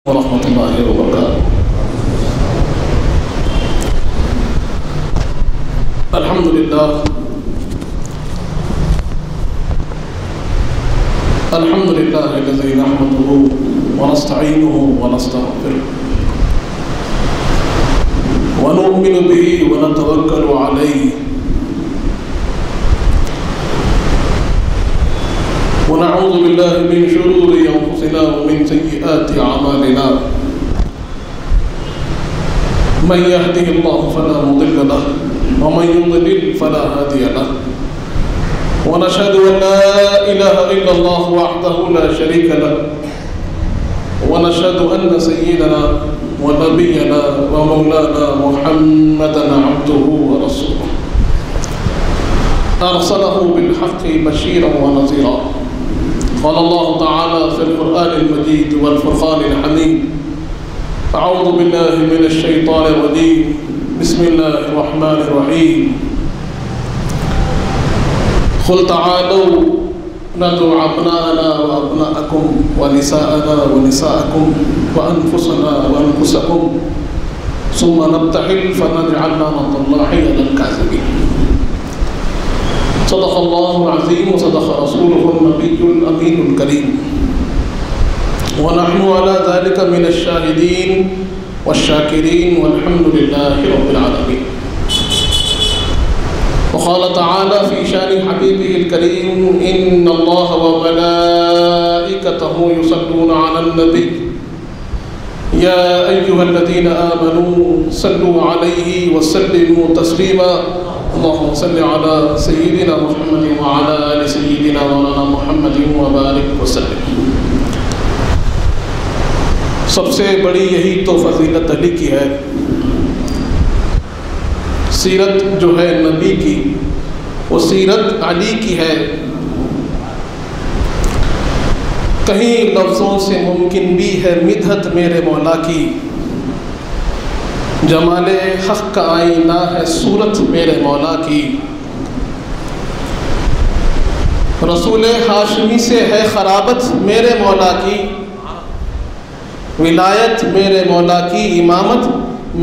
ورحمۃ اللہ وبرکاتہ۔ الحمد للہ الذی نحمده ونستعینه ونستغفره ونؤمن به ونتوکل علیہ ونعوذ باللہ من شرور انفسنا ومن سیئات اعمالنا من يهده الله فلا مضل له ومن يضلل فلا هادي له ونشهد أن لا إله إلا الله وحده لا شريك له ونشهد أن سيدنا ونبينا ومولانا محمدا عبده ورسوله أرسله بالحق بشيرا ونذيرا قال الله تعالى في القرآن المجيد والفرقان الحميد أعوذ بالله من الشيطان الرجيم بسم الله الرحمن الرحيم قل تعالوا ندعو أبناءنا وأبناءكم ونساءنا ونساءكم وأنفسنا وأنفسكم ثم نبتهل فنجعل لعنة الله على الكاذبين صدق الله العظيم وصدق رسوله النبي الأمين الكريم ونحن على ذلك من الشاهدين والشاكرين والحمد لله رب العالمين وقال تعالى في شان حبيبه الكريم إن الله وملائكته يصلون على النبي يا أيها الذين آمنوا صلوا عليه وسلموا تسليما اللهم صل على سيدنا محمد وعلى آل سيدنا مولانا محمد وبارك وسلم۔ سب سے بڑی یہی تو فضیلت علی کی ہے، سیرت جو ہے نبی کی وہ سیرت علی کی ہے، کہیں لفظوں سے ممکن بھی ہے مدحت میرے مولا کی، جمال حق کا آئینہ ہے صورت میرے مولا کی، رسول ہاشمی سے ہے خرابت میرے مولا کی، ولایت میرے مولا کی، امامت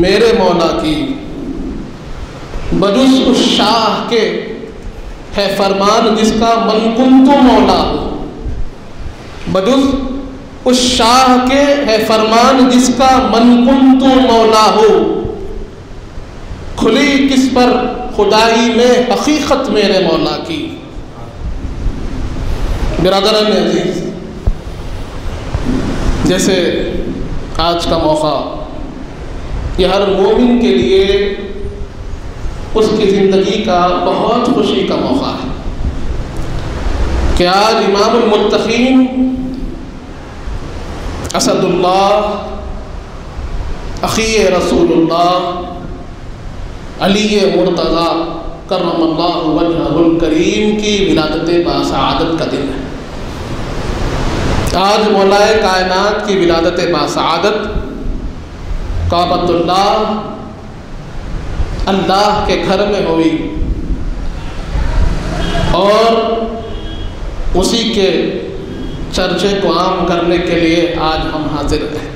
میرے مولا کی، بجز اس شاہ کے ہے فرمان جس کا من کنت مولا ہو، بجز اس شاہ کے ہے فرمان جس کا من کنت مولا ہو، کھلی کس پر خدائی میں حقیقت میرے مولا کی۔ برادران عزیز، جیسے آج کا موقع یہ ہر مومن کے لیے اس کی زندگی کا بہت خوشی کا موقع ہے کہ آج امام المتقین اسد اللہ اخی رسول اللہ علی مرتضیٰ کرم اللہ وجہہ الکریم کی ولادت باسعادت کا دن ہے۔ آج مولائے کائنات کی ولادت باسعادت کعبۃ اللہ اللہ کے گھر میں ہوئی اور اسی کے چرچے کو عام کرنے کے لیے آج ہم حاضر ہیں۔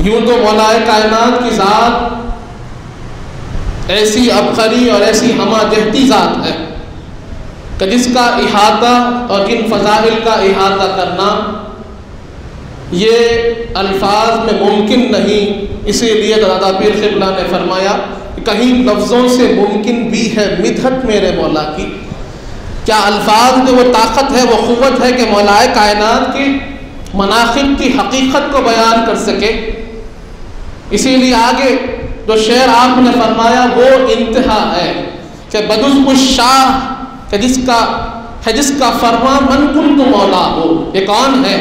یوں تو مولائے کائنات کی ذات ایسی عبقری اور ایسی ہمہ جہتی ذات ہے کہ جس کا احاطہ اور جن فضائل کا احاطہ کرنا یہ الفاظ میں ممکن نہیں، اسی لیے دادا پیر قبلہ نے فرمایا کہ کہیں لفظوں سے ممکن بھی ہے مدحت میرے مولا کی، کیا الفاظ میں وہ طاقت ہے، وہ قوت ہے کہ مولائے کائنات کی مناقب کی حقیقت کو بیان کر سکے۔ اسی لیے آگے جو شعر آپ نے فرمایا وہ انتہا ہے کہ بدُز اس شاہ کہ جس کا فرمان من کنت مولا ہو، یہ کون ہے؟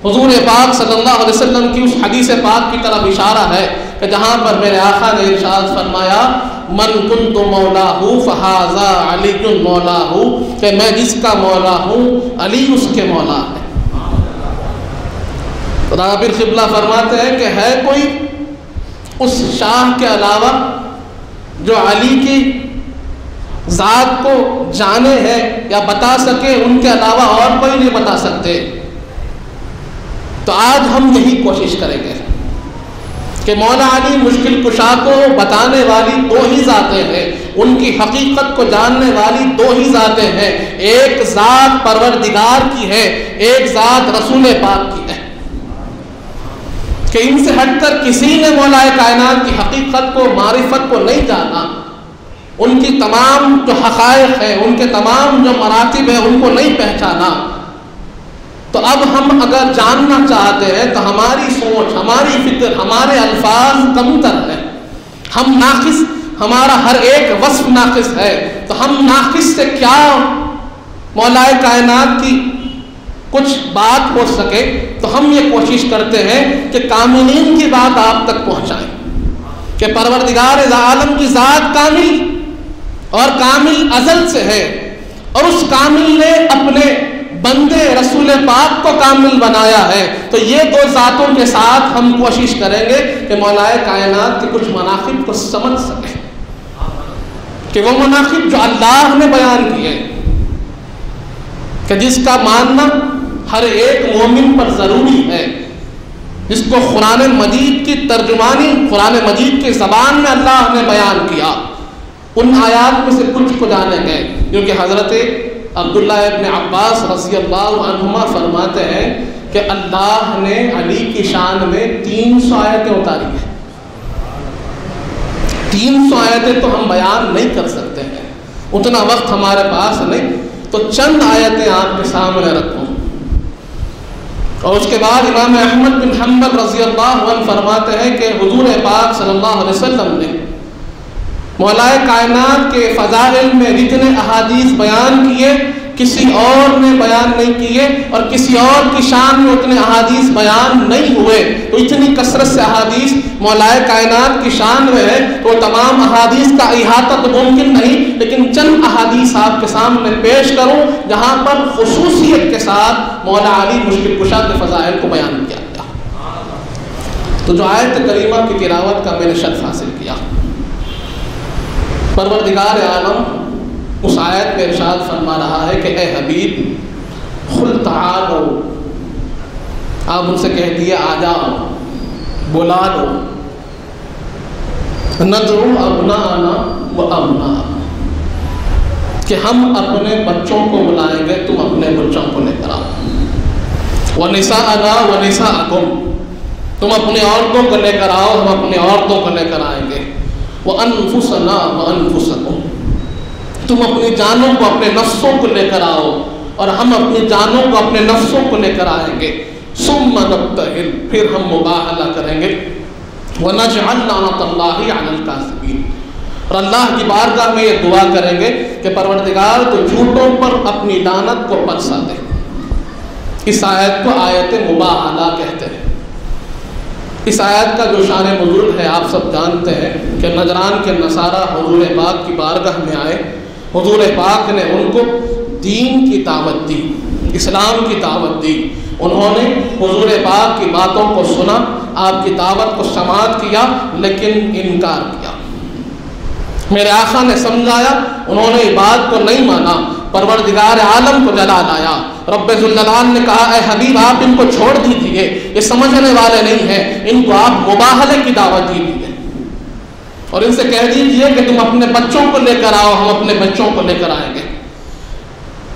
حضور پاک صلی اللہ علیہ وسلم کی اس حدیث پاک کی طرف اشارہ ہے کہ جہاں پر میرے آقا نے ارشاد فرمایا من کنت مولا ہوں فہذا علی مولا ہوں، کہ میں جس کا مولا ہوں علی اس کے مولا ہے۔ دادا پیر قبلہ فرماتے ہیں کہ ہے کوئی اس شاہ کے علاوہ جو علی کی ذات کو جانے ہے یا بتا سکے، ان کے علاوہ اور کوئی نہیں بتا سکتے۔ تو آج ہم یہی کوشش کریں گے کہ مولا علی مشکل کشا کو بتانے والی دو ہی ذاتیں ہیں، ان کی حقیقت کو جاننے والی دو ہی ذاتیں ہیں، ایک ذات پروردگار کی ہے، ایک ذات رسول پاک کی ہے، کہ ان سے ہٹ کر کسی نے مولا کائنات کی حقیقت کو، معرفت کو نہیں جانا، ان کی تمام جو حقائق ہیں، ان کے تمام جو مراتب ہیں، ان کو نہیں پہچانا۔ تو اب ہم اگر جاننا چاہتے ہیں تو ہماری سوچ، ہماری فکر، ہمارے الفاظ کم تر ہیں، ہم ناقص، ہمارا ہر ایک وصف ناقص ہے، تو ہم ناقص سے کیا مولا کائنات کی کچھ بات ہو سکے، تو ہم یہ کوشش کرتے ہیں کہ کاملین کی بات آپ تک پہنچائیں، کہ پروردگار عالم کی ذات کامل اور کامل ازل سے ہے، اور اس کامل نے اپنے بندے رسول پاک کو کامل بنایا ہے۔ تو یہ دو ذاتوں کے ساتھ ہم کوشش کریں گے کہ مولا کائنات کے کچھ مناقب کو سمجھ سکیں، کہ وہ مناقب جو اللہ نے بیان کیے، کہ جس کا ماننا ہر ایک مومن پر ضروری ہے، جس کو قرآن مجید کی ترجمانی، قرآن مجید کی زبان میں اللہ نے بیان کیا، ان آیات میں سے کچھ کو جانیں گے، کیونکہ حضرت عبداللہ ابن عباس رضی اللہ عنہما فرماتے ہیں کہ اللہ نے علی کی شان میں 300 آیتیں اتاری ہیں۔ 300 آیتیں تو ہم بیان نہیں کر سکتے ہیں، اتنا وقت ہمارے پاس نہیں، تو چند آیتیں آپ کے سامنے رکھوں۔ اور اس کے بعد امام احمد بن حنبل رضی اللہ عنہ فرماتے ہیں کہ حضور پاک صلی اللہ علیہ وسلم نے مولا کائنات کے فضائل میں جتنے احادیث بیان کیے کسی اور نے بیان نہیں کیے، اور کسی اور کی شان میں اتنے احادیث بیان نہیں ہوئے۔ تو اتنی کثرت سے احادیث مولا کائنات کی شان میں ہے تو تمام احادیث کا احاطہ تو ممکن نہیں، لیکن چند احادیث آپ کے سامنے پیش کروں جہاں پر خصوصیت کے ساتھ مولا علی مشکل کشا کے فضائل کو بیان کیا گیا۔ تو جو آیت کریمہ کی تلاوت کا میں نے شرف حاصل کیا، پروردگار عالم اس آیت میں ارشاد فرما رہا ہے کہ اے حبیب قل تعالوا، آپ ان سے کہہ دیے آ جاؤ، بلا لو، ندعو ابناءنا و ابناءکم، کہ ہم اپنے بچوں کو بلائیں گے، تم اپنے بچوں کو لے کر آؤ، ونساءنا و نساءکم، تم اپنی عورتوں کو لے کر آؤ، ہم اپنی عورتوں کو لے کر آئیں گے، وَأَنفُسَنَا وَأَنفُسَكُمْ، تم اپنی جانوں کو، اپنے نفسوں کو لے کر آؤ، اور ہم اپنی جانوں کو، اپنے نفسوں کو لے کر آئیں گے، ثُمَّ نَبْتَهِلْ، پھر ہم مباہلہ کریں گے، وَنَجْعَلْ لَعْنَةَ اللَّهِ عَلَى الْكَاذِبِينَ، اور اللہ کی بارگاہ میں یہ دعا کریں گے کہ پروردگار تو جھوٹوں پر اپنی لعنت کو برسا دے۔ اس آیت کو آیت مباہلہ کہتے ہیں۔ اس آیت کا جو شان نزول ہے آپ سب جانتے ہیں کہ نجران کے نصارہ حضور پاک کی بارگاہ میں آئے، حضور پاک نے ان کو دین کی دعوت دی، اسلام کی دعوت دی، انہوں نے حضور پاک کی باتوں کو سنا، آپ کی دعوت کو سماعت کیا، لیکن انکار کیا۔ میرے آقا نے سمجھایا، انہوں نے بات کو نہیں مانا، پروردگار عالم کو جلا لایا۔ رب ذوالجلال نے کہا اے حبیب آپ ان کو چھوڑ دیجئے، یہ سمجھنے والے نہیں ہیں، ان کو آپ مباہلے کی دعوت دیجئے، اور ان سے کہہ دیجئے کہ تم اپنے بچوں کو لے کر آؤ، ہم اپنے بچوں کو لے کر آئیں گے،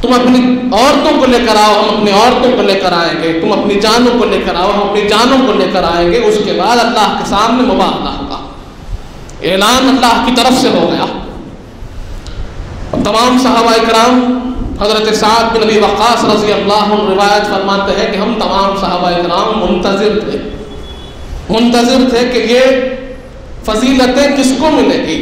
تم اپنی عورتوں کو لے کر آؤ، ہم اپنی عورتوں کو لے کر آئیں گے، تم اپنی جانوں کو لے کر آؤ، ہم اپنی جانوں کو لے کر آئیں گے۔ اس کے بعد اللہ کے سامنے مباہلہ ہوگا، اعلان اللہ کی طرف سے ہو گیا۔ تمام صحابہ کرام، حضرت سعد بن ابی وقاص رضی اللہ عنہ روایت فرماتے ہیں کہ ہم تمام صحابہ کرام منتظر تھے کہ یہ فضیلتیں کس کو ملے گی،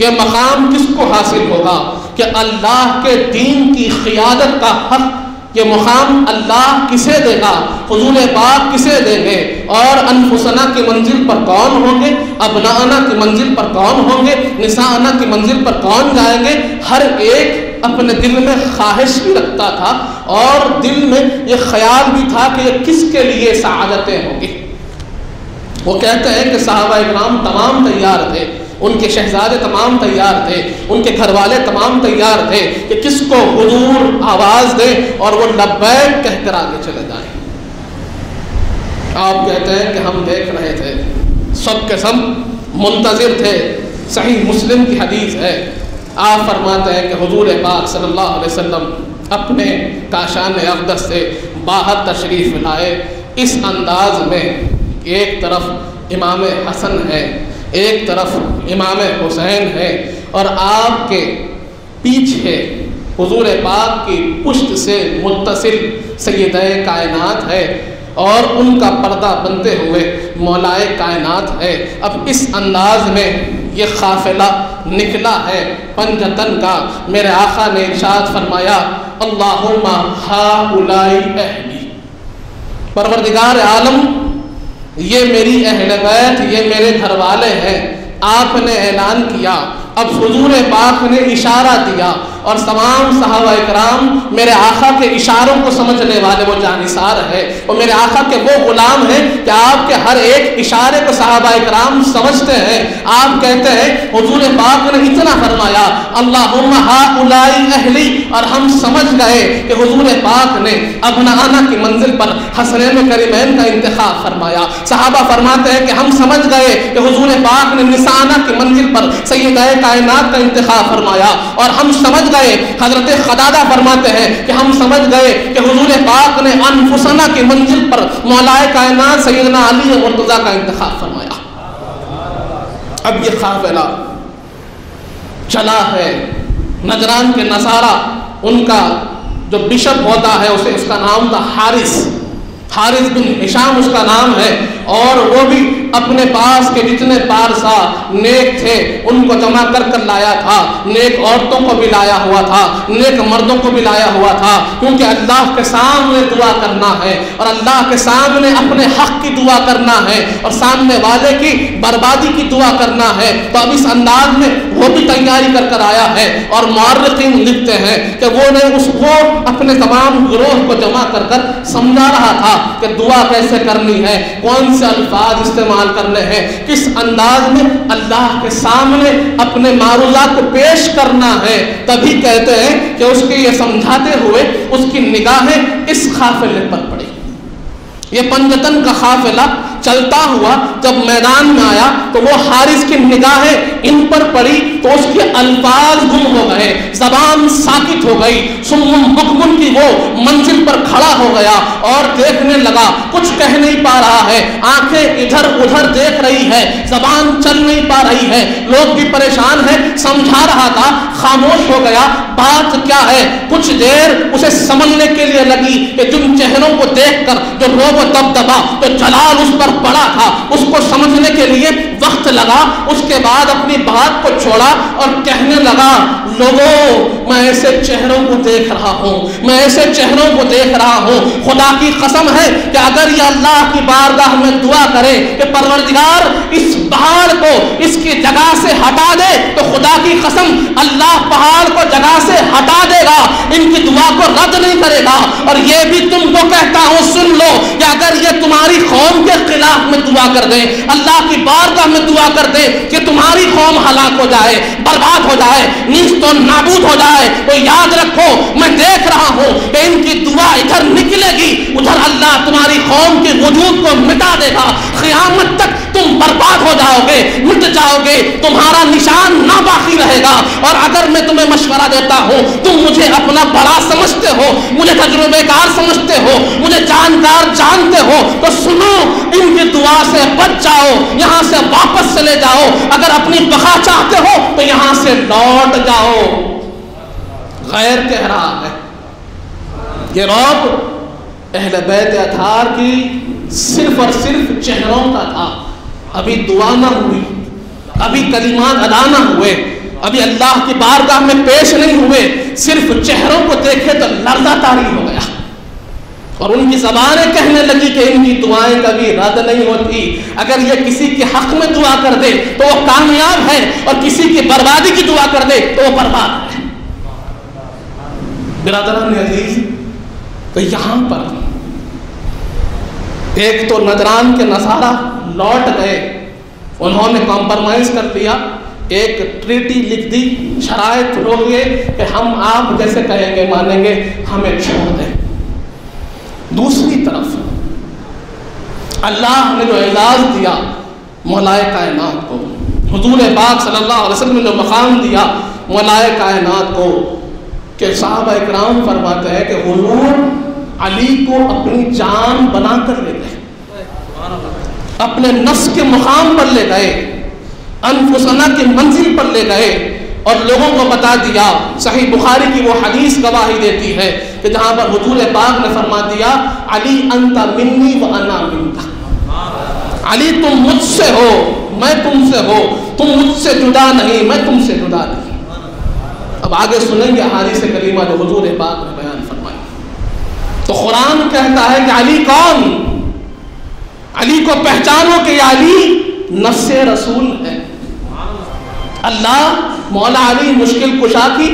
یہ مقام کس کو حاصل ہوگا کہ اللہ کے دین کی قیادت کا حق، یہ مقام اللہ کسے دے گا، حضور پاک کسے دیں گے، اور انفسنا کی منزل پر کون ہوں گے، ابناءنا کی منزل پر کون ہوں گے، نساءنا کی منزل پر کون جائیں گے۔ ہر ایک اپنے دل میں خواہش بھی رکھتا تھا، اور دل میں یہ خیال بھی تھا کہ یہ کس کے لیے سعادتیں ہوں گی۔ وہ کہتے ہیں کہ صحابہ اکرام تمام تیار تھے، ان کے شہزادے تمام تیار تھے، ان کے گھر والے تمام تیار تھے کہ کس کو حضور آواز دیں اور وہ لبیک کہہ کر آگے چلے جائیں۔ آپ کہتے ہیں کہ ہم دیکھ رہے تھے، سب کے سب منتظر تھے۔ صحیح مسلم کی حدیث ہے، آپ فرماتے ہیں کہ حضور پاک صلی اللہ علیہ وسلم اپنے کاشان اقدس سے باہر تشریف لائے اس انداز میں، ایک طرف امام حسن ہے، ایک طرف امام حسین ہے، اور آپ کے پیچھے حضور پاک کی پشت سے متصل سیدہ کائنات ہے، اور ان کا پردہ بنتے ہوئے مولائے کائنات ہے۔ اب اس انداز میں یہ قافلہ نکلا ہے پنجتن کا۔ میرے آقا نے ارشاد فرمایا اللہم ہؤلاء اہلی، پروردگار عالم یہ میری اہل بیت، یہ میرے گھر والے ہیں۔ آپ نے اعلان کیا، اب حضور پاک نے اشارہ دیا، اور تمام صحابہ اکرام میرے آقا کے اشاروں کو سمجھنے والے وہ جانثار ہے، اور میرے آقا کے وہ غلام ہیں کہ آپ کے ہر ایک اشارے کو صحابہ اکرام سمجھتے ہیں۔ آپ کہتے ہیں حضور پاک نے اتنا فرمایا اللہم ہؤلاء اہلی، اور ہم سمجھ گئے کہ حضور پاک نے ابنانا کی منزل پر حسنین کریمین کا انتخاب فرمایا۔ صحابہ فرماتے ہیں کہ ہم سمجھ گئے کہ حضور پاک نے نسانہ کی منزل پر سیدہ کائنات کا انتخاب فرمایا، اور ہم سمجھ گئے، حضرت خدادہ فرماتے ہیں کہ ہم سمجھ گئے کہ حضور پاک نے انفسنا کی منزل پر مولائے کائنات سیدنا علی مرتضیٰ کا انتخاب فرمایا۔ اب یہ قافلہ چلا ہے، نجران کے نصارہ، ان کا جو بشپ ہوتا ہے اسے، اس کا نام تھا حارث بن ہشام اس کا نام ہے، اور وہ بھی اپنے پاس کے جتنے پارسا نیک تھے ان کو جمع کر کر لایا تھا، نیک عورتوں کو بھی لایا ہوا تھا، نیک مردوں کو بھی لایا ہوا تھا، کیونکہ اللہ کے سامنے دعا کرنا ہے، اور اللہ کے سامنے اپنے حق کی دعا کرنا ہے، اور سامنے والے کی بربادی کی دعا کرنا ہے۔ تو اب اس انداز میں وہ بھی تیاری کر کر آیا ہے، اور مورخین لکھتے ہیں کہ وہ نے اس کو اپنے تمام گروہ کو جمع کر کر سمجھا رہا تھا کہ دعا کیسے کرنی ہے، کون سے الفاظ استعمال کرنے ہیں، کس انداز میں اللہ کے سامنے اپنے معروضات کو پیش کرنا ہے۔ تبھی کہتے ہیں کہ اس کے یہ سمجھاتے ہوئے اس کی نگاہیں اس قافلے پر پڑی۔ یہ پنجتن کا قافلہ چلتا ہوا جب میدان میں آیا تو وہ حارث کی نگاہیں ان پر پڑی تو اس کے الفاظ گم ہو گئے، زبان ساکت ہو گئی، سمم بکمن کی وہ منزل پر کھڑا ہو گیا اور دیکھنے لگا، کچھ کہہ نہیں پا رہا ہے، آنکھیں ادھر ادھر دیکھ رہی ہے، زبان چل نہیں پا رہی ہے، لوگ بھی پریشان ہیں، سمجھا رہا تھا، خاموش ہو گیا۔ بات کیا ہے؟ کچھ دیر اسے سمجھنے کے لیے لگی کہ جن چہروں کو دیکھ کر جو روب و دبدبا تو جلال اس پر پڑا تھا، اس کو سمجھنے کے لیے وقت لگا۔ اس کے بعد اپنی بات کو چھوڑا اور کہنے لگا، لوگوں میں ایسے چہروں کو دیکھ رہا ہوں، میں ایسے چہروں کو دیکھ رہا ہوں، خدا کی قسم ہے کہ اگر یہ اللہ کی بارگاہ میں دعا کرے کہ پروردگار اس پہاڑ کو اس کی جگہ سے ہٹا دے تو خدا کی قسم اللہ پہاڑ کو جگہ سے ہٹا دے گا، ان کی دعا کو رد نہیں کرے گا۔ اور یہ بھی تم کو کہتا ہوں سن لو کہ اگر یہ تمہاری قوم کے خلاف میں دعا کر دے، اللہ کی بارگاہ میں دعا کر دے کہ تمہاری قوم ہلاک ہو جائے، برباد ہو جائے، نیست و نابود ہو جائے، تو یاد رکھو میں دیکھ رہا ہوں کہ ان کی دعا ادھر نکلے گی، ادھر اللہ تمہاری قوم کے وجود کو مٹا دے گا، قیامت تک تم برباد ہو جاؤ گے، مٹ جاؤ گے، تمہارا نشان نہ باقی رہے گا۔ اور اگر میں تمہیں مشورہ دیتا ہوں، تم مجھے اپنا بڑا سمجھتے ہو، مجھے تجربے کار سمجھتے ہو، مجھے جانکار جانتے ہو، تو سنو، ان کی دعا سے بچ جاؤ، یہاں سے واپس چلے جاؤ، اگر اپنی بقا چاہتے ہو تو یہاں سے لوٹ جاؤ۔ غیر کہہ رہا ہے، یہ رعب اہل بیت اطہار کی صرف اور صرف چہروں کا تھا، ابھی دعا نہ ہوئی، ابھی کلمات ادا نہ ہوئے، ابھی اللہ کی بارگاہ میں پیش نہیں ہوئے، صرف چہروں کو دیکھے تو لرزہ طاری ہو گیا، اور ان کی زبانیں کہنے لگی کہ ان کی دعائیں کبھی رد نہیں ہوتی، اگر یہ کسی کے حق میں دعا کر دے تو وہ کامیاب ہے، اور کسی کی بربادی کی دعا کر دے تو وہ برباد ہے۔ برادران عزیز، تو یہاں پر ایک تو نجران کے نصارہ لوٹ گئے، انہوں نے کمپرمائز کر دیا، ایک ٹریٹی لکھ دی، شرائط ہو گئے کہ ہم آپ جیسے کہیں گے مانیں گے، ہمیں چھوڑ دیں۔ دوسری طرف اللہ نے جو اعزاز دیا مولائے کائنات کو، حضور پاک صلی اللہ علیہ وسلم نے جو مقام دیا مولائے کائنات کو، کہ صحابہ اکرام فرماتے ہیں کہ حضور علی کو اپنی جان بنا کر لے گئے، اپنے نفس کے مقام پر لے گئے، انفسنا کی منزل پر لے گئے، اور لوگوں کو بتا دیا۔ صحیح بخاری کی وہ حدیث گواہی دیتی ہے کہ جہاں پر حضور پاک نے فرما دیا علی انت منی و انا منک، علی تم مجھ سے ہو میں تم سے ہو، تم مجھ سے جدا نہیں میں تم سے جدا نہیں۔ اب آگے سنیں گے احادیث کریمہ جو حضور پاک نے بیان فرمائی۔ تو قرآن کہتا ہے کہ علی کون؟ علی کو پہچانو کہ یہ علی نفس رسول ہے۔ اللہ مولا علی مشکل کشا کی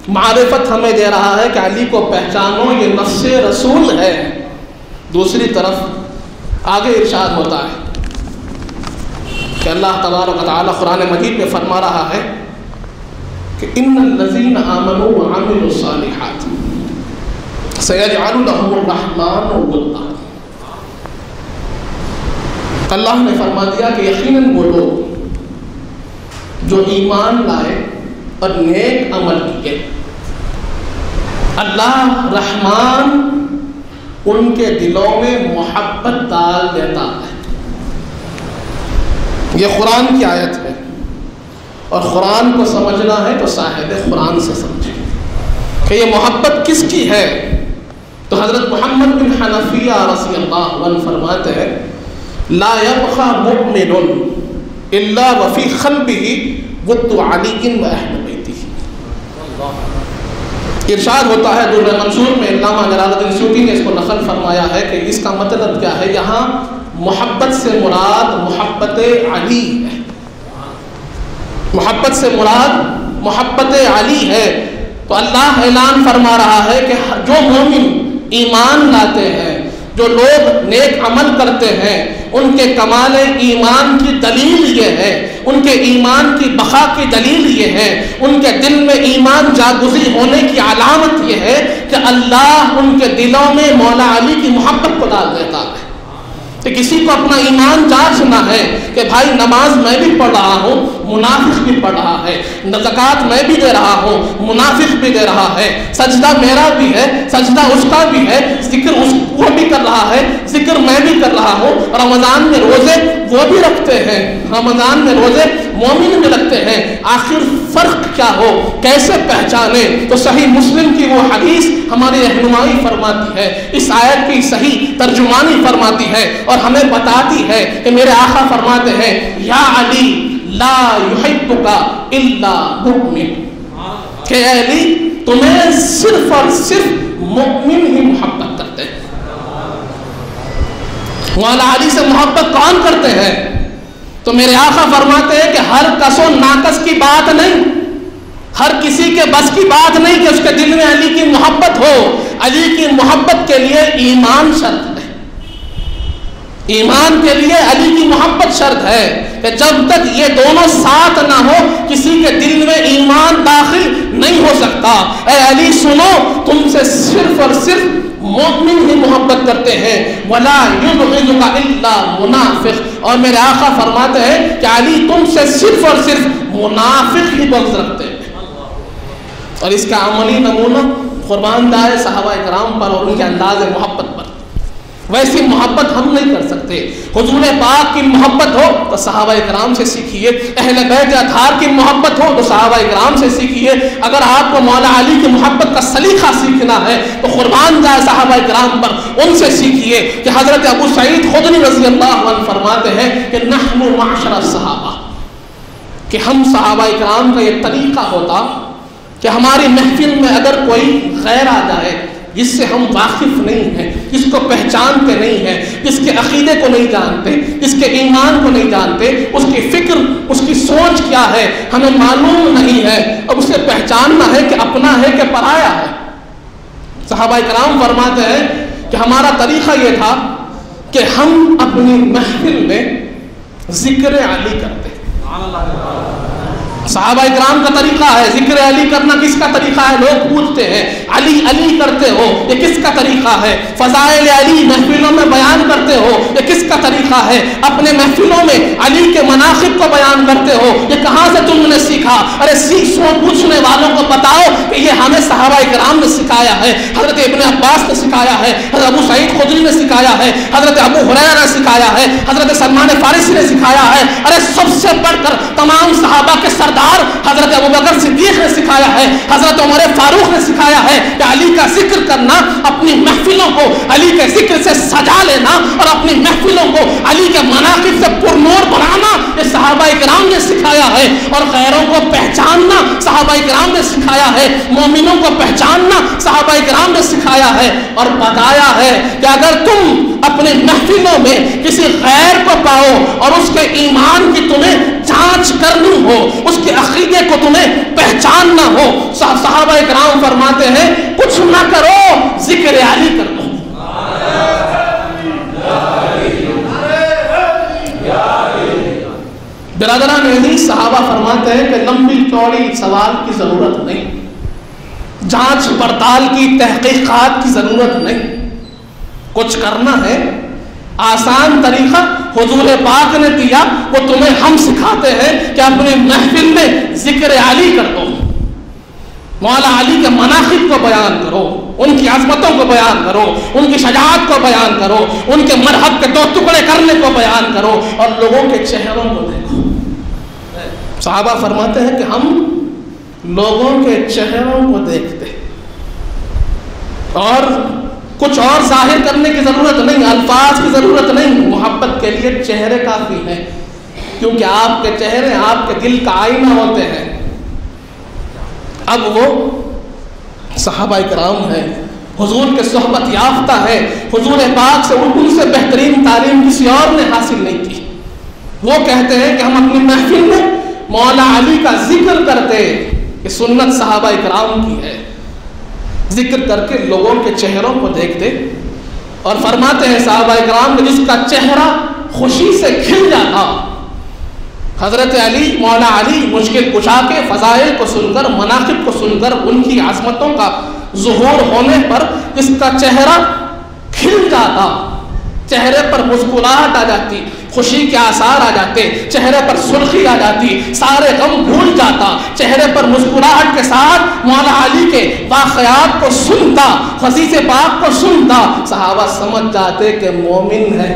معرفت ہمیں دے رہا ہے کہ علی کو پہچانو یہ نفس رسول ہے۔ دوسری طرف آگے ارشاد ہوتا ہے کہ اللہ تبارک و تعالی قرآن مجید میں فرما رہا ہے کہ ان الذین آمنوا وعملوا الصالحات سیجعل لهم الرحمن ودا۔ اللہ نے فرما دیا کہ یقیناً وہ لوگ جو ایمان لائے اور نیک عمل کیے، اللہ رحمان ان کے دلوں میں محبت ڈال دیتا ہے۔ یہ قرآن کی آیت ہے، اور قرآن کو سمجھنا ہے تو صاحب قرآن سے سمجھیں کہ یہ محبت کس کی ہے۔ تو حضرت محمد بن حنفیہ رضی اللہ عنہ فرماتے ہیں لا يبقى مؤمن الا وفي قلبه ود علی و اہل بیتہ۔ ارشاد ہوتا ہے در منصور میں، علامہ جلال الدین سیوطی نے اس کو نقل فرمایا ہے کہ اس کا مطلب کیا ہے، یہاں محبت سے مراد محبت علی ہے، محبت سے مراد محبت علی ہے۔ تو اللہ اعلان فرما رہا ہے کہ جو مومن ایمان لاتے ہیں، جو لوگ نیک عمل کرتے ہیں، ان کے کمال ایمان کی دلیل یہ ہے، ان کے ایمان کی بقا کی دلیل یہ ہے، ان کے دل میں ایمان جاگزی ہونے کی علامت یہ ہے کہ اللہ ان کے دلوں میں مولا علی کی محبت کو ڈال دیتا ہے۔ کہ کسی کو اپنا ایمان جانچنا ہے کہ بھائی نماز میں بھی پڑھ رہا ہوں، منافق بھی پڑھ رہا ہے، زکوٰۃ میں بھی دے رہا ہوں، منافق بھی دے رہا ہے، سجدہ میرا بھی ہے، سجدہ اس کا بھی ہے، ذکر وہ بھی کر رہا ہے، ذکر میں بھی کر رہا ہوں، رمضان میں روزے وہ بھی رکھتے ہیں، رمضان میں روزے مومن بھی رکھتے ہیں، آخر فرق کیا ہو، کیسے پہچانے؟ تو صحیح مسلم کی وہ حدیث ہماری رہنمائی فرماتی ہے، اس آیت کی صحیح ترجمانی فرماتی ہے اور ہمیں بتاتی ہے کہ میرے آقا فرماتے ہیں یا علی لا یحبک الا مؤمن، کہ اے علی تمہیں صرف اور صرف مؤمن ہی محبت کرتے ہیں۔ مولا علی سے محبت کون کرتے ہیں؟ تو میرے آقا فرماتے ہیں کہ ہر کس و ناقص کی بات نہیں، ہر کسی کے بس کی بات نہیں کہ اس کے دل میں علی کی محبت ہو۔ علی کی محبت کے لیے ایمان شرط ہے، ایمان کے لیے علی کی محبت شرط ہے کہ جب تک یہ دونوں ساتھ نہ ہو کسی کے دل میں ایمان داخل نہیں ہو سکتا۔ اے علی سنو، تم سے صرف اور صرف مومن ہی محبت کرتے ہیں، وَلَا يُبْغِضُكَ إِلَّا مُنَافِقٌ، اور میرے آقا فرماتے ہیں کہ علی تم سے صرف اور صرف منافق ہی بغض رکھتے ہیں۔ اور اس کا عملی نمونہ قربان جائے صحابہ کرام پر اور ان کے انداز محبت پر۔ ویسی محبت ہم نہیں کر سکتے۔ حضور پاک کی محبت ہو تو صحابہ کرام سے سیکھیے، اہل بیت اطہار کی محبت ہو تو صحابہ کرام سے سیکھیے۔ اگر آپ کو مولا علی کی محبت کا سلیقہ سیکھنا ہے تو قربان جائے صحابہ کرام پر، ان سے سیکھیے۔ کہ حضرت ابو سعید خدری رضی اللہ عنہ فرماتے ہیں کہ نحن معشر الصحابہ، کہ ہم صحابہ کرام کا یہ طریقہ ہوتا کہ ہماری محفل میں اگر کوئی غیر آ جائے جس سے ہم واقف نہیں ہیں، جس کو پہچانتے نہیں ہیں، جس کے عقیدے کو نہیں جانتے، جس کے ایمان کو نہیں جانتے، اس کی فکر، اس کی سوچ کیا ہے ہمیں معلوم نہیں ہے، اب اسے پہچاننا ہے کہ اپنا ہے کہ پرایا ہے۔ صحابہ کرام فرماتے ہیں کہ ہمارا طریقہ یہ تھا کہ ہم اپنی محفل میں ذکر علی کرتے، صحابہ اکرام کا طریقہ ہے ذکر علی کرنا. کس کا طریقہ ہے؟ لوگ پوچھتے ہیں علی علی کرتے ہو یہ کس کا طریقہ ہے؟ فضائل علی محفلوں میں بیان کرتے ہو یہ کس کا طریقہ ہے؟ اپنے محفلوں میں علی کے مناقب کو بیان کرتے ہو یہ کہاں سے تم نے سیکھا؟ ارے پوچھنے والوں کو بتاؤ کہ یہ ہمیں صحابہ اکرام نے سکھایا ہے. حضرت ابن عباس نے سکھایا ہے, حضرت ابو سعید خدری نے سکھایا ہے, حضرت ابو ہریرہ نے سکھایا ہے, حضرت سلمان فارسی نے سکھایا ہے. ارے سب سے بڑھ کر تمام صحابہ کے سردار حضرت ابوبکر صدیق نے سکھایا ہے, حضرت عمر فاروق نے سکھایا ہے کہ علی کا ذکر کرنا, اپنی محفلوں کو علی کے ذکر سے سجا لینا اور اپنی محفلوں کو علی کے مناقب سے پرنور بنانا یہ صحابہ اکرام نے سکھایا ہے. اور غیروں کو پہچاننا صحابہ اکرام نے سکھایا ہے, مومنوں کو پہچاننا صحابہ اکرام نے سکھایا ہے. اور بتایا ہے کہ اگر تم اپنے محفلوں میں کسی غیر کو پاؤ اور اس کے ایمان کی تمہیں جانچ کرنی ہو, اس کے عقیدے کو تمہیں پہچاننا ہو, صحابہ اکرام فرماتے ہیں کچھ نہ کرو ذکر علی کر دو. برادران حدیث صحابہ فرماتے ہیں کہ لمبی چوڑی سوال کی ضرورت نہیں, جانچ پڑتال کی تحقیقات کی ضرورت نہیں. کچھ کرنا ہے آسان طریقہ حضور پاک نے دیا, وہ تمہیں ہم سکھاتے ہیں کہ اپنے محفل میں ذکر علی کر دو, مولا علی کے مناقب کو بیان کرو, ان کی عظمتوں کو بیان کرو, ان کی شجاعت کو بیان کرو, ان کے مرحب کے 2 ٹکڑے کرنے کو بیان کرو اور لوگوں کے چہروں کو دیکھو. صحابہ فرماتے ہیں کہ ہم لوگوں کے چہروں کو دیکھتے اور کچھ اور ظاہر کرنے کی ضرورت نہیں, الفاظ کی ضرورت نہیں. محبت کے لیے چہرے کافی ہیں, کیونکہ آپ کے چہرے آپ کے دل کا آئینہ ہوتے ہیں. اب وہ صحابہ اکرام ہیں, حضور کے صحبت یافتہ ہے, حضور پاک سے ان سے بہترین تعلیم کسی اور نے حاصل نہیں کی. وہ کہتے ہیں کہ ہم اپنی محفل میں مولا علی کا ذکر کرتے, کہ سنت صحابہ اکرام کی ہے, ذکر کر کے لوگوں کے چہروں کو دیکھتے اور فرماتے ہیں صحابہ اکرام کہ جس کا چہرہ خوشی سے کھل جاتا. حضرت علی مولا علی مشکل کشا کے فضائل کو سن کر, مناقب کو سن کر, ان کی عظمتوں کا ظہور ہونے پر جس کا چہرہ کھل جاتا, چہرے پر مسکراہٹ آ جاتی, خوشی کے آثار آ جاتے, چہرے پر سرخی آ جاتی, سارے غم بھول جاتا, چہرے پر مسکراہٹ کے ساتھ مولا علی کے واقعات کو سنتا, حدیث پاک کو سنتا, صحابہ سمجھ جاتے کہ مومن ہے.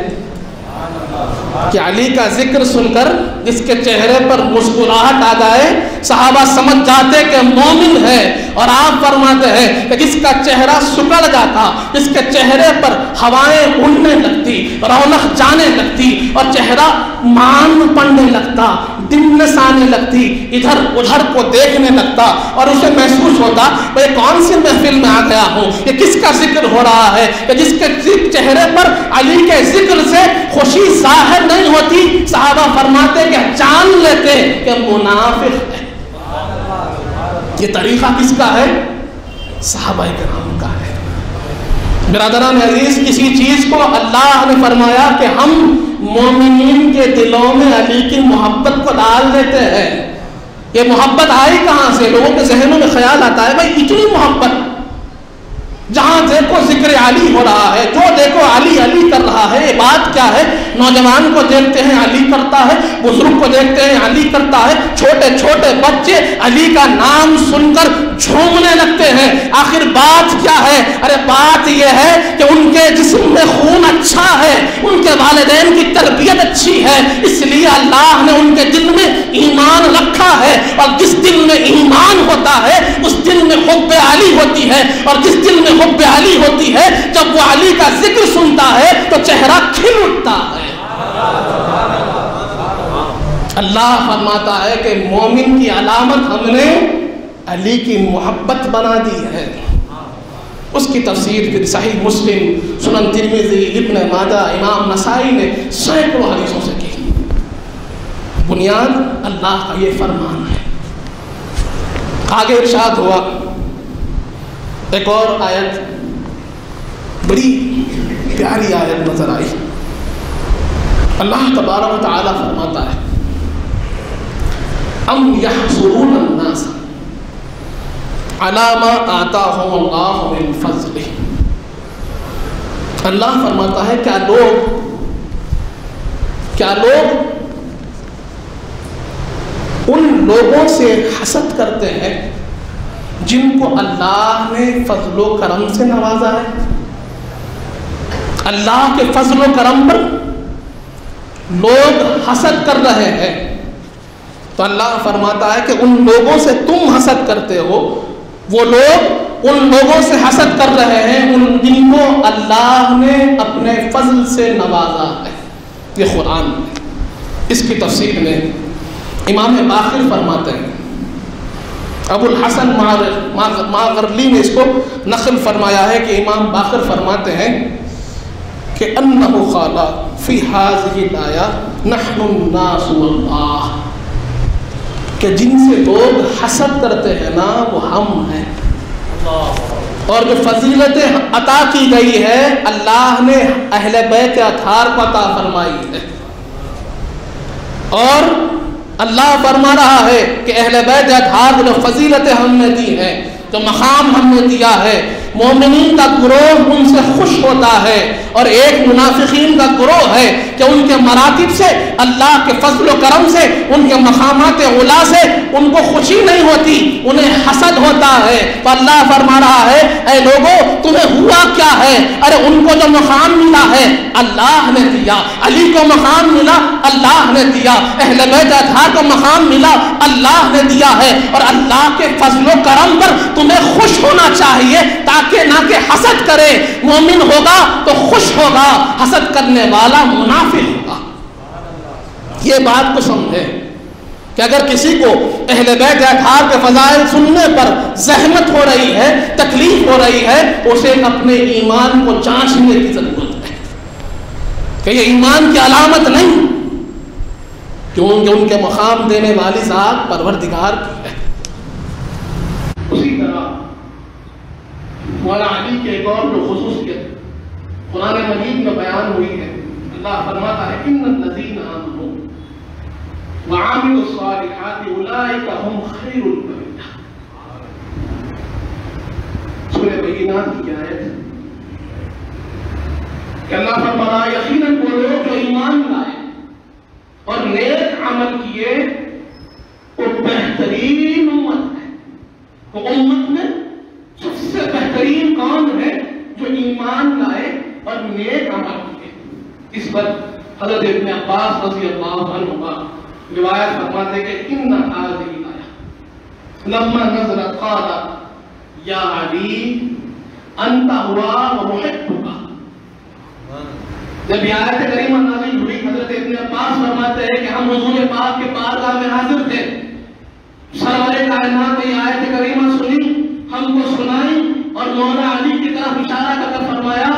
کہ علی کا ذکر سن کر جس کے چہرے پر مسکراہٹ آ جائے صحابہ سمجھ جاتے کہ مومن ہے. اور آپ فرماتے ہیں کہ جس کا چہرہ سکڑ جاتا, جس کے چہرے پر ہوائیں اڑنے لگتی, رونق جانے لگتی اور چہرہ مان پڑنے لگتا, دمنس آنے لگتی, ادھر ادھر کو دیکھنے لگتا اور اسے محسوس ہوتا میں کون سی محفل میں آ گیا ہوں, یہ کس کا ذکر ہو رہا ہے, کہ جس کے چہرے پر علی کے ذکر سے خوشی ظاہر نہیں ہوتی, صحابہ فرماتے کہ جان لیتے کہ منافق ہے. یہ طریقہ کس کا ہے؟ صحابہ کرام کا ہے. برادران عزیز, کسی چیز کو اللہ نے فرمایا کہ ہم مومنین کے دلوں میں علی کی محبت کو ڈال دیتے ہیں. یہ محبت آئی کہاں سے؟ لوگوں کے ذہنوں میں خیال آتا ہے بھائی اتنی محبت, جہاں دیکھو ذکر علی ہو رہا ہے, جو دیکھو علی علی کر رہا ہے. یہ بات کیا ہے؟ نوجوان کو دیکھتے ہیں علی کرتا ہے, بزرگ کو دیکھتے ہیں علی کرتا ہے, چھوٹے چھوٹے بچے علی کا نام سن کر جھومنے لگتے ہیں. آخر بات کیا ہے؟ ارے بات یہ ہے کہ ان کے جسم میں خون اچھا ہے, ان کے والدین کی تربیت اچھی ہے, اس لیے اللہ نے ان کے دل میں ایمان رکھا ہے. اور جس دل میں ایمان ہوتا ہے اس دل میں حب علی ہوتی ہے, اور جس دل میں حب علی ہوتی ہے جب وہ علی کا ذکر سنتا ہے تو چہرہ کھل اٹھتا ہے. اللہ فرماتا ہے کہ مومن کی علامت ہم نے علی کی محبت بنا دی ہے. اس کی تفسیر صحیح مسلم, سنن ترمذی, ابن ماجہ, امام نسائی نے سینکڑوں حدیثوں سے کی. بنیاد اللہ کا یہ فرمان ہے. آگے ارشاد ہوا ایک اور آیت, بڑی پیاری آیت نظر آئی. اللہ تبارک و تعالی فرماتا ہے ام یحسرون الناس علی ما آتاہم اللہ من فضلہ. اللہ فرماتا ہے کیا لوگ ان لوگوں سے حسد کرتے ہیں جن کو اللہ نے فضل و کرم سے نوازا ہے. اللہ کے فضل و کرم پر لوگ حسد کر رہے ہیں تو اللہ فرماتا ہے کہ ان لوگوں سے تم حسد کرتے ہو، وہ لوگ ان لوگوں سے حسد کر رہے ہیں جن کو اللہ نے اپنے فضل سے نوازا ہے. یہ قرآن میں اس کی تفسیر میں امام باقر فرماتے ہیں، ابو الحسن ماغرلی نے اس کو نقل فرمایا ہے کہ امام باقر فرماتے ہیں کہ انہ قال فی ہذہ الآیہ نحن الناس واللہ، کہ جن سے لوگ حسد کرتے ہیں نا وہ ہم ہیں، اور جو فضیلتیں عطا کی گئی ہے اللہ نے اہل بیت اطہار کو عطا فرمائی ہے. اور اللہ فرما رہا ہے کہ اہل بیت اطہار کو جو فضیلتیں ہم نے دی ہیں، جو مقام ہم نے دیا ہے، مومنین کا گروہ ان سے خوش ہوتا ہے، اور ایک منافقین کا گروہ ہے کہ ان کے مراتب سے، اللہ کے فضل و کرم سے، ان کے مقامات علا سے ان کو خوشی نہیں ہوتی، انہیں حسد ہوتا ہے. تو اللہ فرما رہا ہے اے لوگوں تمہیں ہوا کیا ہے؟ ارے ان کو جو مقام ملا ہے اللہ نے دیا، علی کو مقام ملا اللہ نے دیا، اہل بیت اطہار کو مقام ملا اللہ نے دیا ہے، اور اللہ کے فضل و کرم پر تمہیں خوش ہونا چاہیے تاکہ نہ کہ حسد کرے. مومن ہوگا تو خوش ہوگا، حسد کرنے والا منافق ہوگا. یہ بات کو سمجھے کہ اگر کسی کو اہل بیت اطہار کے فضائل سننے پر زحمت ہو رہی ہے، تکلیف ہو رہی ہے، اسے اپنے ایمان کو جانچنے کی ضرورت ہے کہ یہ ایمان کی علامت نہیں کیونکہ ان کے مقام دینے والی ذات پروردگار کی ہے. اسی طرح مولا علی کے ایک اور خصوصیت قرآن مجید میں بیان ہوئی ہے. اللہ فرماتا ہے ان الذین آمنوا وعملوا الصالحات اولئک هم خیر البریہ. سورہ بینات کی آیت کہ اللہ فرماتا ہے یقیناً وہ لوگ جو ایمان لائے اور نیک عمل کیے وہ بہترین امت ہے. تو امت میں سب سے بہترین کون ہے؟ جو ایمان لائے اور نیک عمل کیے. اس پر حضرت ابن عباس رضی اللہ عنہ روایت فرماتے کہ ان هذه الآیہ لما نزلت قال یا علی انت ہوا ومحبک. جب یہ آیت کریمہ نازل ہوئی حضرت ابن عباس فرماتے ہیں کہ ہم حضور پاک کے بارگاہ میں حاضر تھے، سرور کائنات نے یہ آیت کریمہ سنی، ہم کو سنائی اور مولا علی کی طرف اشارہ کر کے فرمایا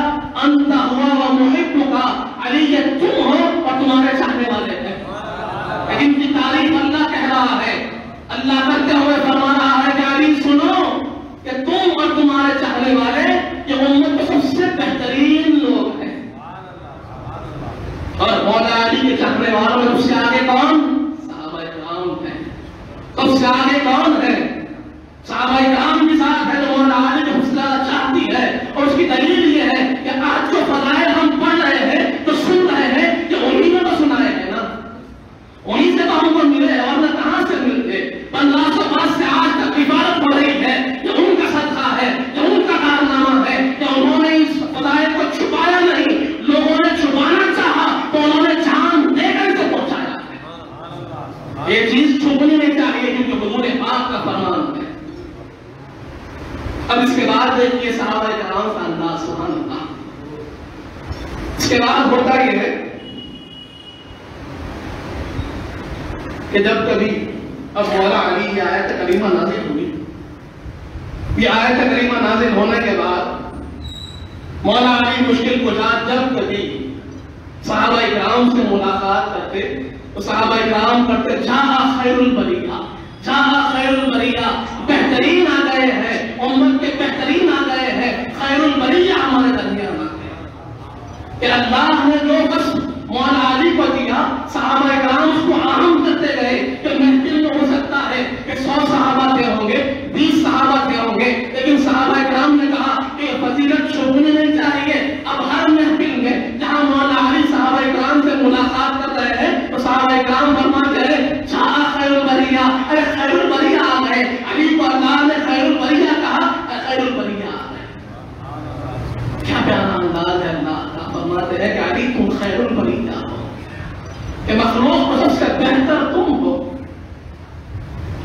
انت ہوا ومحبک، علی یہ تم ہو اور تمہارے چاہنے والے ہیں. لیکن کی تعریف اللہ کہہ رہا ہے، اللہ کرتے ہوئے فرما رہا ہے کہ علی سنو کہ تم اور تمہارے چاہنے والے یہ امت کے سب سے بہترین لوگ ہیں. اور مولا علی کے چاہنے والوں میں اس سے آگے کون؟ صحابہ کرام ہیں. تو سے آگے کون ہے؟ صحابہ کرام کے ساتھ ہے جو مولا علی کو حصہ چاہتی ہے. اور اس کی دلیل یہ ہے کہ آج جو فضائل ہم پڑھ رہے ہیں تو سن رہے ہیں کہ انہی نے تو سنائے ہیں نا، انہی سے تو ہم کو ملے اور نہ کہاں سے ملتے. 1500 برس سے آج تک عبادت ہو رہی ہے، یہ ان کا صدقہ ہے، یہ ان کا کارنامہ ہے کہ انہوں نے اس فضائل کو چھپایا نہیں. لوگوں نے چھپانا چاہا تو انہوں نے جان دے کر اسے پہنچایا ہے. یہ چیز چھپنی نہیں چاہیے کیونکہ حضور پاک کا فرمان ہے. اب اس کے بعد یہ صحابہ کرام کا انداز سبحان اللہ. اس کے بعد ہوتا یہ ہے کہ جب کبھی اب مولا علی یہ آیت کریمہ نازل ہوئی، یہ آیت کریمہ نازل ہونے کے بعد مولا علی مشکل کشا جب کبھی صحابہ کرام سے ملاقات کرتے تو صحابہ کرام کرتے جہاں خیر البریہ، جہاں خیر البریہ، بہترین آ گئے ہیں، امت کے بہترین آ گئے ہیں، خیر البریہ ہمارے درمیان آ گئے. کہ اللہ نے جو بس مولا علی کو دیا صحابہ کرام اس کو عام کرتے گئے کہ محفل میں ہو سکتا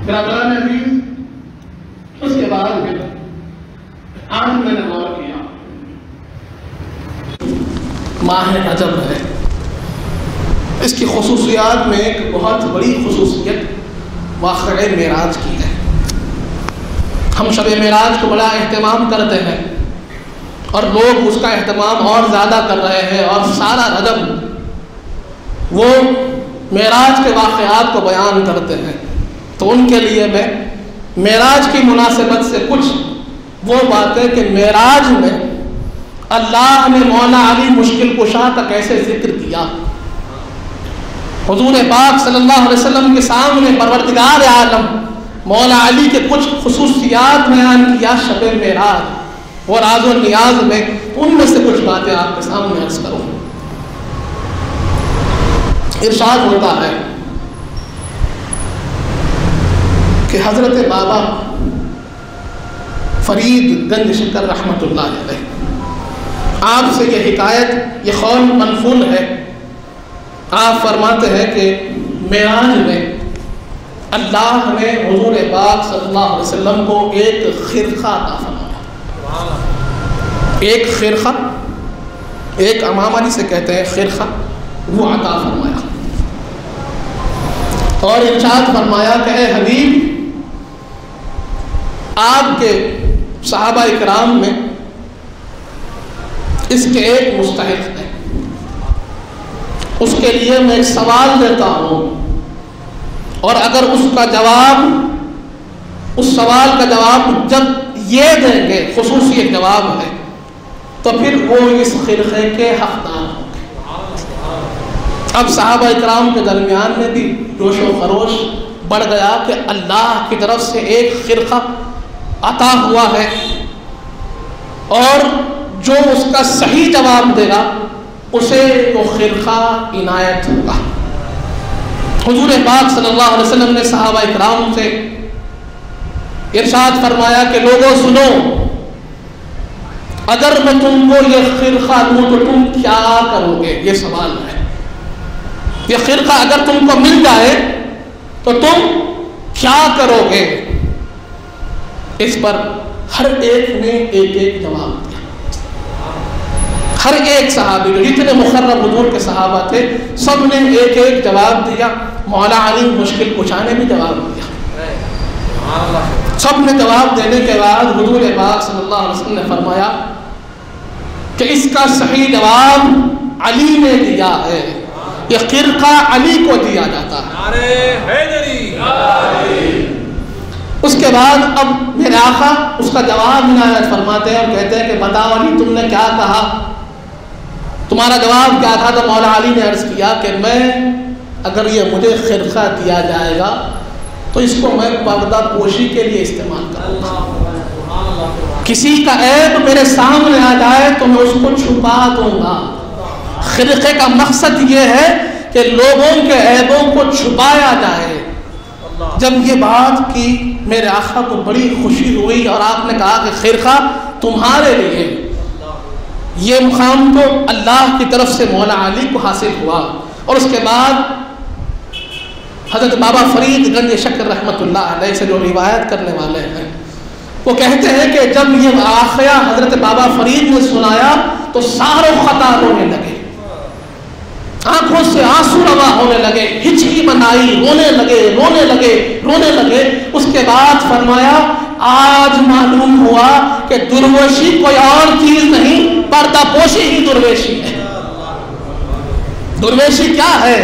برادران عزیز، اس کے بعد پھر آج میں نے غور کیا، ماہ رجب ہے، اس کی خصوصیات میں ایک بہت بڑی خصوصیت واقعہ معراج کی ہے۔ ہم شب معراج کو بڑا اہتمام کرتے ہیں اور لوگ اس کا اہتمام اور زیادہ کر رہے ہیں، اور سارا رجب وہ معراج کے واقعات کو بیان کرتے ہیں۔ تو ان کے لیے میں معراج کی مناسبت سے کچھ وہ باتیں کہ معراج میں اللہ نے مولا علی مشکل کشا کا کیسے ذکر کیا، حضور پاک صلی اللہ علیہ وسلم کے سامنے پروردگار عالم مولا علی کے کچھ خصوصیات بیان کیا شب معراج اور راز و نیاز میں، ان میں سے کچھ باتیں آپ کے سامنے عرض کروں۔ ارشاد ہوتا ہے کہ حضرت بابا فرید گنج شکر رحمۃ اللہ علیہ، آپ سے یہ حکایت، یہ قول منقول ہے، آپ فرماتے ہیں کہ معراج میں اللہ نے حضور پاک صلی اللہ علیہ وسلم کو ایک خرقہ عطا فرمایا، ایک خرقہ، ایک امامہ جسے کہتے ہیں خرقہ، وہ عطا فرمایا، اور ارشاد فرمایا کہ اے حبیب، آپ کے صحابہ اکرام میں اس کے ایک مستحق ہے، اس کے لیے میں ایک سوال دیتا ہوں، اور اگر اس سوال کا جواب جب یہ دیں گے، خصوصی ایک جواب ہے، تو پھر وہ اس خرقے کے حقدار ہوں گے۔ اب صحابہ اکرام کے درمیان میں بھی جوش و خروش بڑھ گیا کہ اللہ کی طرف سے ایک خرقہ عطا ہوا ہے، اور جو اس کا صحیح جواب دے گا اسے وہ خرقہ عنایت ہوگا۔ حضور پاک صلی اللہ علیہ وسلم نے صحابہ اکرام سے ارشاد فرمایا کہ لوگوں سنو، اگر میں تم کو یہ خرقہ دوں تو تم کیا کرو گے؟ یہ سوال ہے۔ یہ خرقہ اگر تم کو مل جائے تو تم کیا کرو گے؟ اس پر ہر ایک نے ایک ایک جواب دیا، ہر ایک صحابی، جو جتنے مقرب حضور کے صحابہ تھے، سب نے ایک ایک جواب دیا۔ مولا علی مشکل کشا نے بھی جواب دیا۔ سب نے جواب دینے کے بعد حضور پاک صلی اللہ علیہ وسلم نے فرمایا کہ اس کا صحیح جواب علی نے دیا ہے، یہ خرقہ علی کو دیا جاتا ہے۔ اس کے بعد اب میرے آقا اس کا جواب عنایت فرماتے ہیں اور کہتے ہیں کہ بتاؤ علی، تم نے کیا کہا، تمہارا جواب کیا تھا؟ تو مولا علی نے عرض کیا کہ میں، اگر یہ مجھے خرقہ دیا جائے گا تو اس کو میں پردہ پوشی کے لیے استعمال کروں گا، کسی کا عیب میرے سامنے آ جائے تو میں اس کو چھپا دوں گا۔ خرقے کا مقصد یہ ہے کہ لوگوں کے عیبوں کو چھپایا جائے۔ جب یہ بات کی میرے آقا کو بڑی خوشی ہوئی، اور آپ نے کہا کہ خرقہ تمہارے لیے، یہ مقام تو اللہ کی طرف سے مولا علی کو حاصل ہوا۔ اور اس کے بعد حضرت بابا فرید گنج شکر رحمۃ اللہ علیہ سے جو روایت کرنے والے ہیں، وہ کہتے ہیں کہ جب یہ واقعہ حضرت بابا فرید نے سنایا تو ساروں خطا رونے لگے، آنکھوں سے آنسو روا ہونے لگے، ہچکی بنائی، رونے لگے۔ اس کے بعد فرمایا آج معلوم ہوا کہ درویشی کوئی اور چیز نہیں، پردہ پوشی ہی درویشی ہے۔ درویشی کیا ہے؟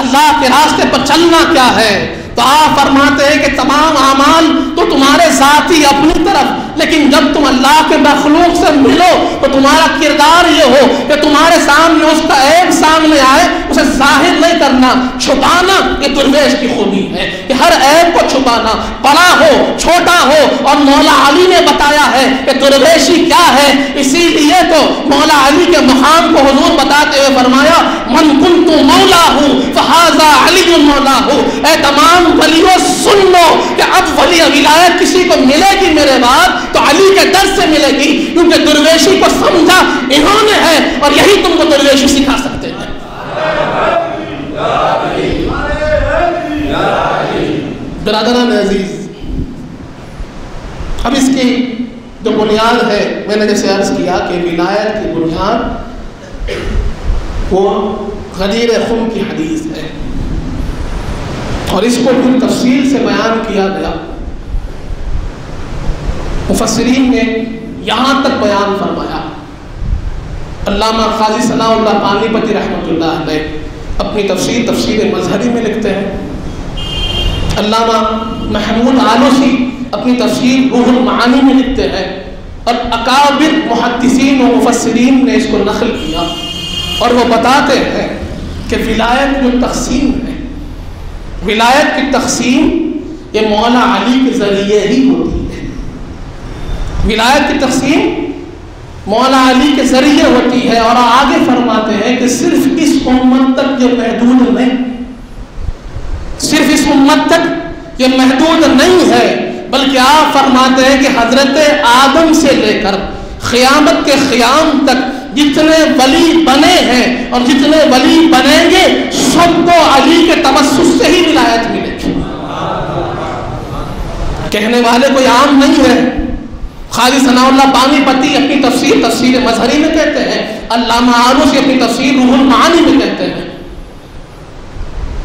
اللہ کے راستے پر چلنا کیا ہے؟ تو آپ فرماتے ہیں کہ تمام اعمال تو تمہارے ذاتی اپنی طرف، لیکن جب تم اللہ کے مخلوق سے ملو تو تمہارا کردار یہ ہو کہ تمہارے سامنے اس کا عیب سامنے آئے، اسے ظاہر نہیں کرنا، چھپانا یہ درویش کی خوبی ہے، کہ ہر عیب کو چھپانا، بڑا ہو چھوٹا ہو۔ اور مولا علی نے بتایا ہے کہ درویشی کیا ہے، اسی لیے تو مولا علی کے مقام کو حضور بتاتے ہوئے فرمایا من کنت مولا ہوں فہذا علی مولا ہوں۔ اے تمام ولیوں سن لو کہ اب ولایت کسی کو ملے گی میرے بعد تو علی کے در سے ملے گی، کیونکہ درویشی کو سمجھا انہوں نے ہے، اور یہی تم کو درویشی سکھا سکتے ہیں۔ برادران عزیز، اب اس کی جو بنیاد ہے، میں نے جیسے عرض کیا کہ ولایت کی بنیاد وہ غدیر خم کی حدیث ہے، اور اس کو پھر تفصیل سے بیان کیا گیا۔ مفسرین نے یہاں تک بیان فرمایا، علامہ قاضی ثناء اللہ پانی پتی رحمۃ اللہ علیہ اپنی تفسیر مظہری میں لکھتے ہیں، علامہ محمود آلوسی اپنی تفسیر روح المعانی میں لکھتے ہیں، اور اکابر محدثین و مفسرین نے اس کو نقل کیا، اور وہ بتاتے ہیں کہ ولایت جو تقسیم ہے، ولایت کی تقسیم یہ مولا علی کے ذریعے ہی ہوتی ہے۔ ولایت کی تقسیم مولا علی کے ذریعے ہوتی ہے، اور آگے فرماتے ہیں کہ صرف اس امت تک یہ محدود نہیں، صرف اس امت تک یہ محدود نہیں ہے، بلکہ آپ فرماتے ہیں کہ حضرت آدم سے لے کر قیامت کے قیام تک جتنے ولی بنے ہیں اور جتنے ولی بنیں گے سب کو علی کے توسط سے ہی ولایت ملے گی۔ کہنے والے کوئی عام نہیں ہے، قاضی ثناء اللہ پانی پتی اپنی تفسیر مظہری میں کہتے ہیں، علامہ آلوسی اپنی تفسیر روح المعانی میں کہتے ہیں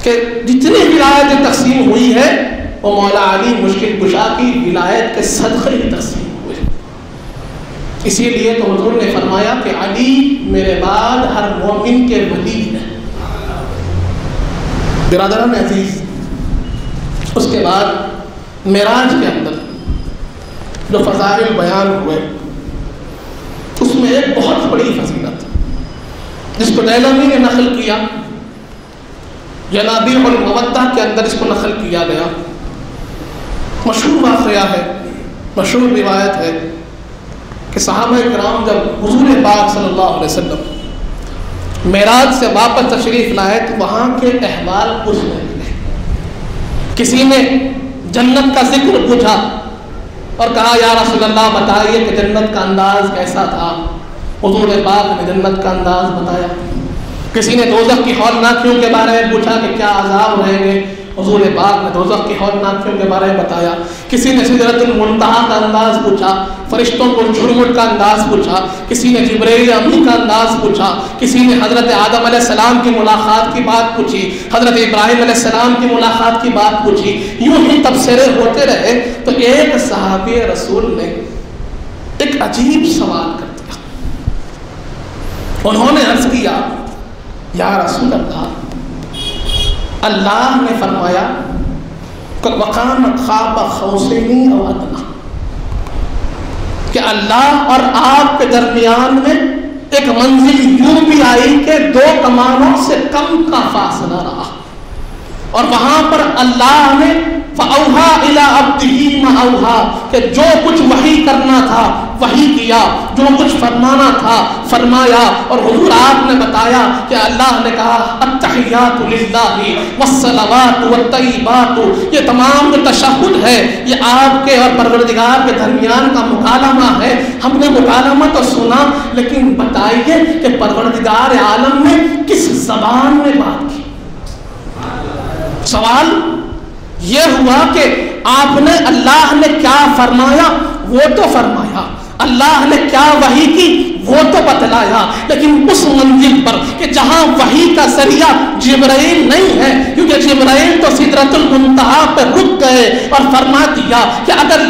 کہ جتنی ولایت تقسیم ہوئی ہے وہ مولا علی مشکل کشا کی ولایت کے صدقے ہی تقسیم ہوئے۔ اسی لیے تو حضور نے فرمایا کہ علی میرے بعد ہر مومن کے ولی ہے۔ برادران عزیز، اس کے بعد معراج کے اندر جو فضائل بیان ہوئے اس میں ایک بہت بڑی فضیلت جس کو دیلمی نے نقل کیا، ینابیع المودہ کے اندر اس کو نقل کیا گیا، مشہور واقعہ ہے، مشہور روایت ہے کہ صحابہ کرام جب حضور پاک صلی اللہ علیہ وسلم معراج سے واپس تشریف لائے تو وہاں کے احوال پوچھ رہے تھے۔ کسی نے جنت کا ذکر پوچھا اور کہا یا رسول اللہ بتائیے کہ جنت کا انداز کیسا تھا؟ حضور پاک نے جنت کا انداز بتایا۔ کسی نے دوزخ کی ہولناکیوں کے بارے میں پوچھا کہ کیا عذاب رہیں گے؟ حضور پاک نے دوزخ کی ہولناکیوں کے بارے میں بتایا۔ کسی نے سدرۃ المنتہا کا انداز پوچھا، فرشتوں کو جھرمٹ کا انداز پوچھا، کسی نے جبرائیل امی کا انداز پوچھا، کسی نے حضرت آدم علیہ السلام کی ملاقات کی بات پوچھی، حضرت ابراہیم علیہ السلام کی ملاقات کی بات پوچھی، یوں ہی تبصرے ہوتے رہے۔ تو ایک صحابی رسول نے ایک عجیب سوال کر دیا، انہوں نے عرض کیا یا رسول اللہ، اللہ نے فرمایا وَقَانَ قَابَ قَوْسَيْنِ أَوْ أَدْنَىٰ، کہ اللہ اور آپ کے درمیان میں ایک منزل یوں بھی آئی کہ 2 کمانوں سے کم کا فاصلہ رہا، اور وہاں پر اللہ نے فَأَوْحَىٰ إِلَىٰ عَبْدِهِ مَا أَوْحَىٰ، کہ جو کچھ وحی کرنا تھا وحی کیا، جو کچھ فرمانا تھا فرمایا۔ اور حضور آپ نے بتایا کہ اللہ نے کہا التحیات للہ والصلوات والطیبات، یہ تمام جو تشہد ہے یہ آپ کے اور پروردگار کے درمیان کا مکالمہ ہے۔ ہم نے مکالمہ تو سنا، لیکن بتائیے کہ پروردگار عالم نے کس زبان میں بات کی؟ سوال یہ ہوا کہ آپ نے اللہ نے کیا فرمایا وہ تو فرمایا، اللہ نے کیا وحی کی وہ تو بتلایا، لیکن اس منزل پر کہ جہاں وحی کا ذریعہ جبرائیل نہیں ہے، کیونکہ جبرائیل تو سدرۃ المنتہا پہ رک گئے اور فرما دیا کہ اگر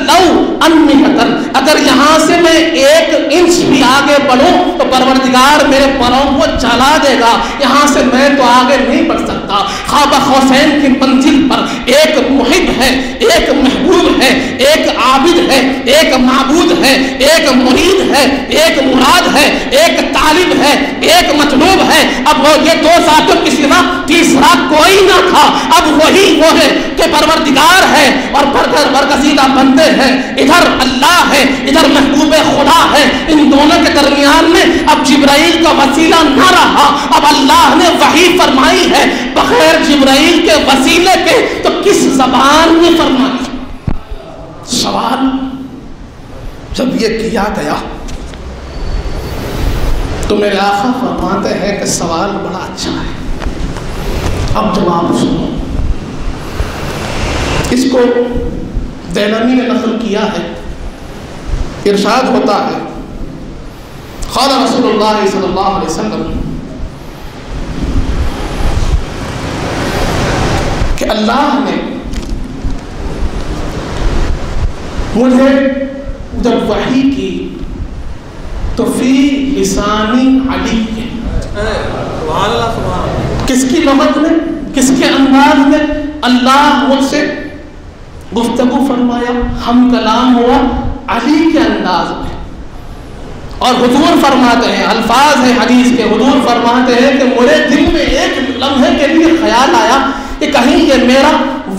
اگر یہاں سے میں 1 انچ بھی آگے بڑھوں تو پروردگار میرے پاؤں کو جلا دے گا، یہاں سے میں تو آگے نہیں بڑھ سکتا۔ قاب قوسین کی منزل پر ایک محب ہے، ایک محبوب ہے، ایک عابد ہے، ایک معبود ہے، ایک مرید ہے، ایک مراد ہے، ایک طالب ہے، ایک مطلوب ہے۔ اب وہ یہ 2 ذاتوں کے سوا تیسرا کوئی نہ تھا، اب وہی وہ ہے کہ پروردگار ہے اور برگزیدہ بندے ہیں، ادھر اللہ ہے، ادھر محبوب خدا ہے، ان دونوں کے درمیان میں اب جبرائیل کا وسیلہ نہ رہا، اب اللہ نے وحی فرمائی ہے بغیر جبرائیل کے وسیلے کے، تو کس زبان میں فرمائی؟ سوال جب یہ کیا گیا تو میرے آقا فرماتے ہیں کہ سوال بڑا اچھا ہے، اب جواب سنو۔ اس کو دینانی نے نقل کیا ہے، ارشاد ہوتا ہے قال رسول اللہ صلی اللہ علیہ وسلم کہ اللہ نے مجھے جب وحی کی تو فی لسانی علی، کس کی لغت میں، کس کے انداز میں اللہ مجھ سے گفتگو فرمایا، ہم کلام ہوا علی کے انداز میں. اور حضور فرماتے ہیں، الفاظ ہیں حدیث کے، حضور فرماتے ہیں کہ میرے دل میں ایک لمحے کے لیے خیال آیا کہ کہیں یہ میرا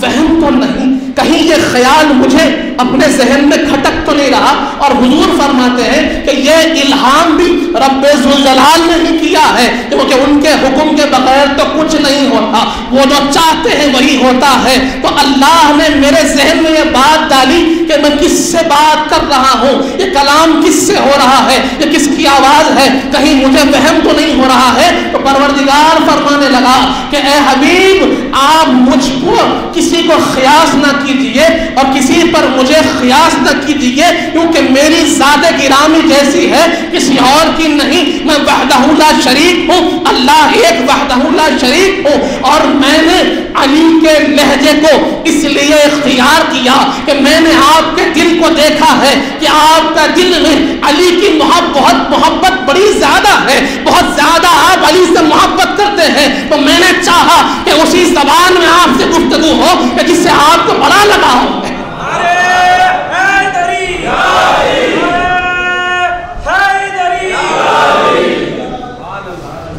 وہم تو نہیں، کہیں یہ خیال مجھے اپنے ذہن میں کھٹک تو نہیں رہا. اور حضور فرماتے ہیں کہ یہ الہام بھی رب ذوالجلال نے ہی کیا ہے، کیونکہ ان کے حکم کے بغیر تو کچھ نہیں ہوتا، وہ جو چاہتے ہیں وہی ہوتا ہے. تو اللہ نے میرے ذہن میں یہ بات ڈالی کہ میں کس سے بات کر رہا ہوں، یہ کلام کس سے ہو رہا ہے، یہ کس کی آواز ہے، کہیں مجھے وہم تو نہیں ہو رہا ہے. تو پروردگار فرمانے لگا کہ اے حبیب آپ مجھ کو کسی کو خیاس نہ کیجئے اور کسی پر مجھے خیاس نہ کیجئے، کیونکہ میری ذات گرامی جیسی ہے کسی اور کی نہیں. میں وحدہ لا شریک ہوں، اللہ ایک وحدہ لا شریک ہوں. اور میں نے علی کے لہجے کو اس لیے اختیار کیا کہ میں نے آپ کے دل کو دیکھا ہے کہ آپ کا دل میں علی کی محبت بڑی زیادہ ہے، بہت زیادہ آپ علی سے محبت کرتے ہیں. تو میں نے چاہا کہ اسی زبان میں آپ سے گفتگو ہو کہ جس سے آپ کو بڑا لگاؤ ہے.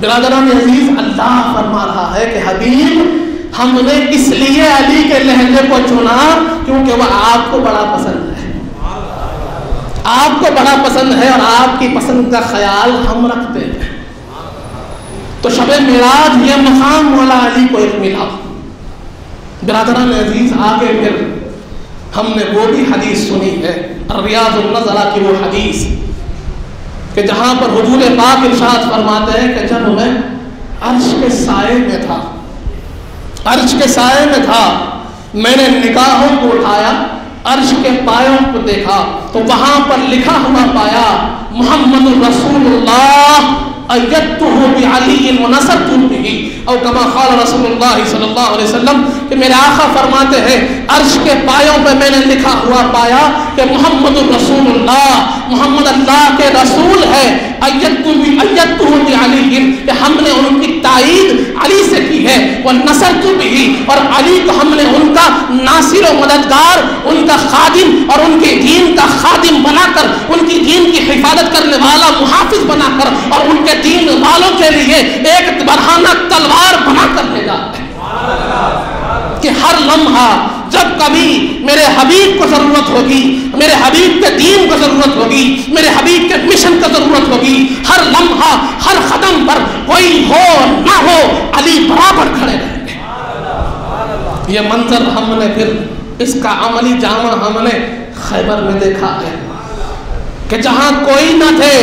برادران عزیز، اللہ فرما رہا ہے کہ حبیب ہم نے اس لیے علی کے لہجے کو چنا کیونکہ وہ آپ کو بڑا پسند ہے، آپ کو بڑا پسند ہے اور آپ کی پسند کا خیال ہم رکھتے ہیں. تو شب معراج یہ مقام مولا علی کو ایک ملا. برادران عزیز، آگے پھر ہم نے وہ بھی حدیث سنی ہے، ریاض النظرہ کی وہ حدیث کہ جہاں پر حضور پاک ارشاد فرماتے ہیں کہ جب میں عرش کے سائے میں تھا، عرش کے سائے میں تھا، میں نے نگاہوں کو اٹھایا، عرش کے پایوں کو دیکھا تو وہاں پر لکھا ہوا پایا محمد رسول اللہ ایدتہ بعلی ونصرت به، او کما قال رسول اللہ صلی اللہ علیہ وسلم کہ میرے آقا فرماتے ہیں عرش کے پایوں پہ میں نے لکھا ہوا پایا کہ محمد رسول اللہ، محمد اللہ کے رسول ہے. ایدتہ بعلی، کہ ہم نے ان کی تائید علی سے کی ہے. ونصرت به، اور علی کو ہم نے ان کا ناصر و مددگار، ان کا خادم اور ان کے دین کا خادم بنا کر، ان کی دین کی حفاظت کرنے والا محافظ بنا کر اور ان کے دین والوں کے لیے ایک برہنہ تلوار بنا کر بھیجا ہے کہ ہر لمحہ جب کبھی میرے حبیب کو ضرورت ہوگی، میرے حبیب کے دین کو ضرورت ہوگی، میرے حبیب کے مشن کو ضرورت ہوگی، ہر لمحہ ہر قدم پر کوئی ہو نہ ہو علی برابر کھڑے رہیں گے. یہ منظر ہم نے پھر اس کا عملی جامع ہم نے خیبر میں دیکھا ہے کہ جہاں کوئی نہ تھے،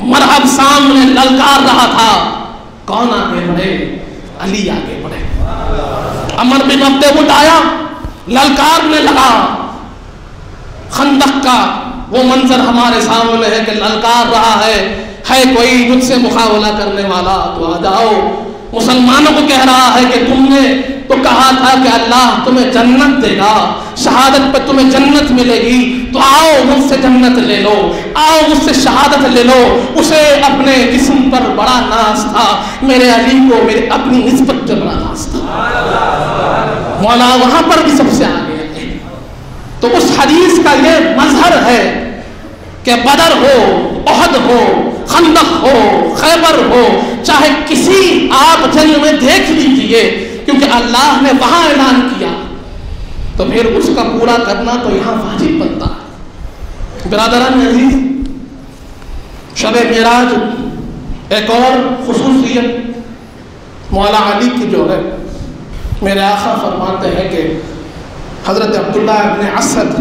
مرحب سامنے للکار رہا تھا، کون آگے بڑھے؟ علی آگے بڑھے. عمر بن عبد ود آیا، للکارنے لگا. خندق کا وہ منظر ہمارے سامنے ہے کہ للکار رہا ہے کوئی مجھ سے مقابلہ کرنے والا تو آ جاؤ. مسلمانوں کو کہہ رہا ہے کہ تم نے تو کہا تھا کہ اللہ تمہیں جنت دے گا، شہادت پہ تمہیں جنت ملے گی، تو آؤ مجھ سے جنت لے لو، آؤ مجھ سے شہادت لے لو. اسے اپنے جسم پر بڑا ناز تھا، میرے علی کو میرے اپنی نسبت پہ بڑا ناز تھا. مولا وہاں پر بھی سب سے آگے ہے. تو اس حدیث کا یہ مظہر ہے کہ بدر ہو، احد ہو، خندق ہو، خیبر ہو، چاہے کسی آپ جنگ میں دیکھ لیجئے، کیونکہ اللہ نے وہاں اعلان کیا تو پھر اس کا پورا کرنا تو یہاں واجب بنتا ہے. برادران عزیز، شب معراج ایک اور خصوصیت مولا علی کی جو ہے، میرے آقا فرماتے ہیں کہ حضرت عبداللہ ابن اسد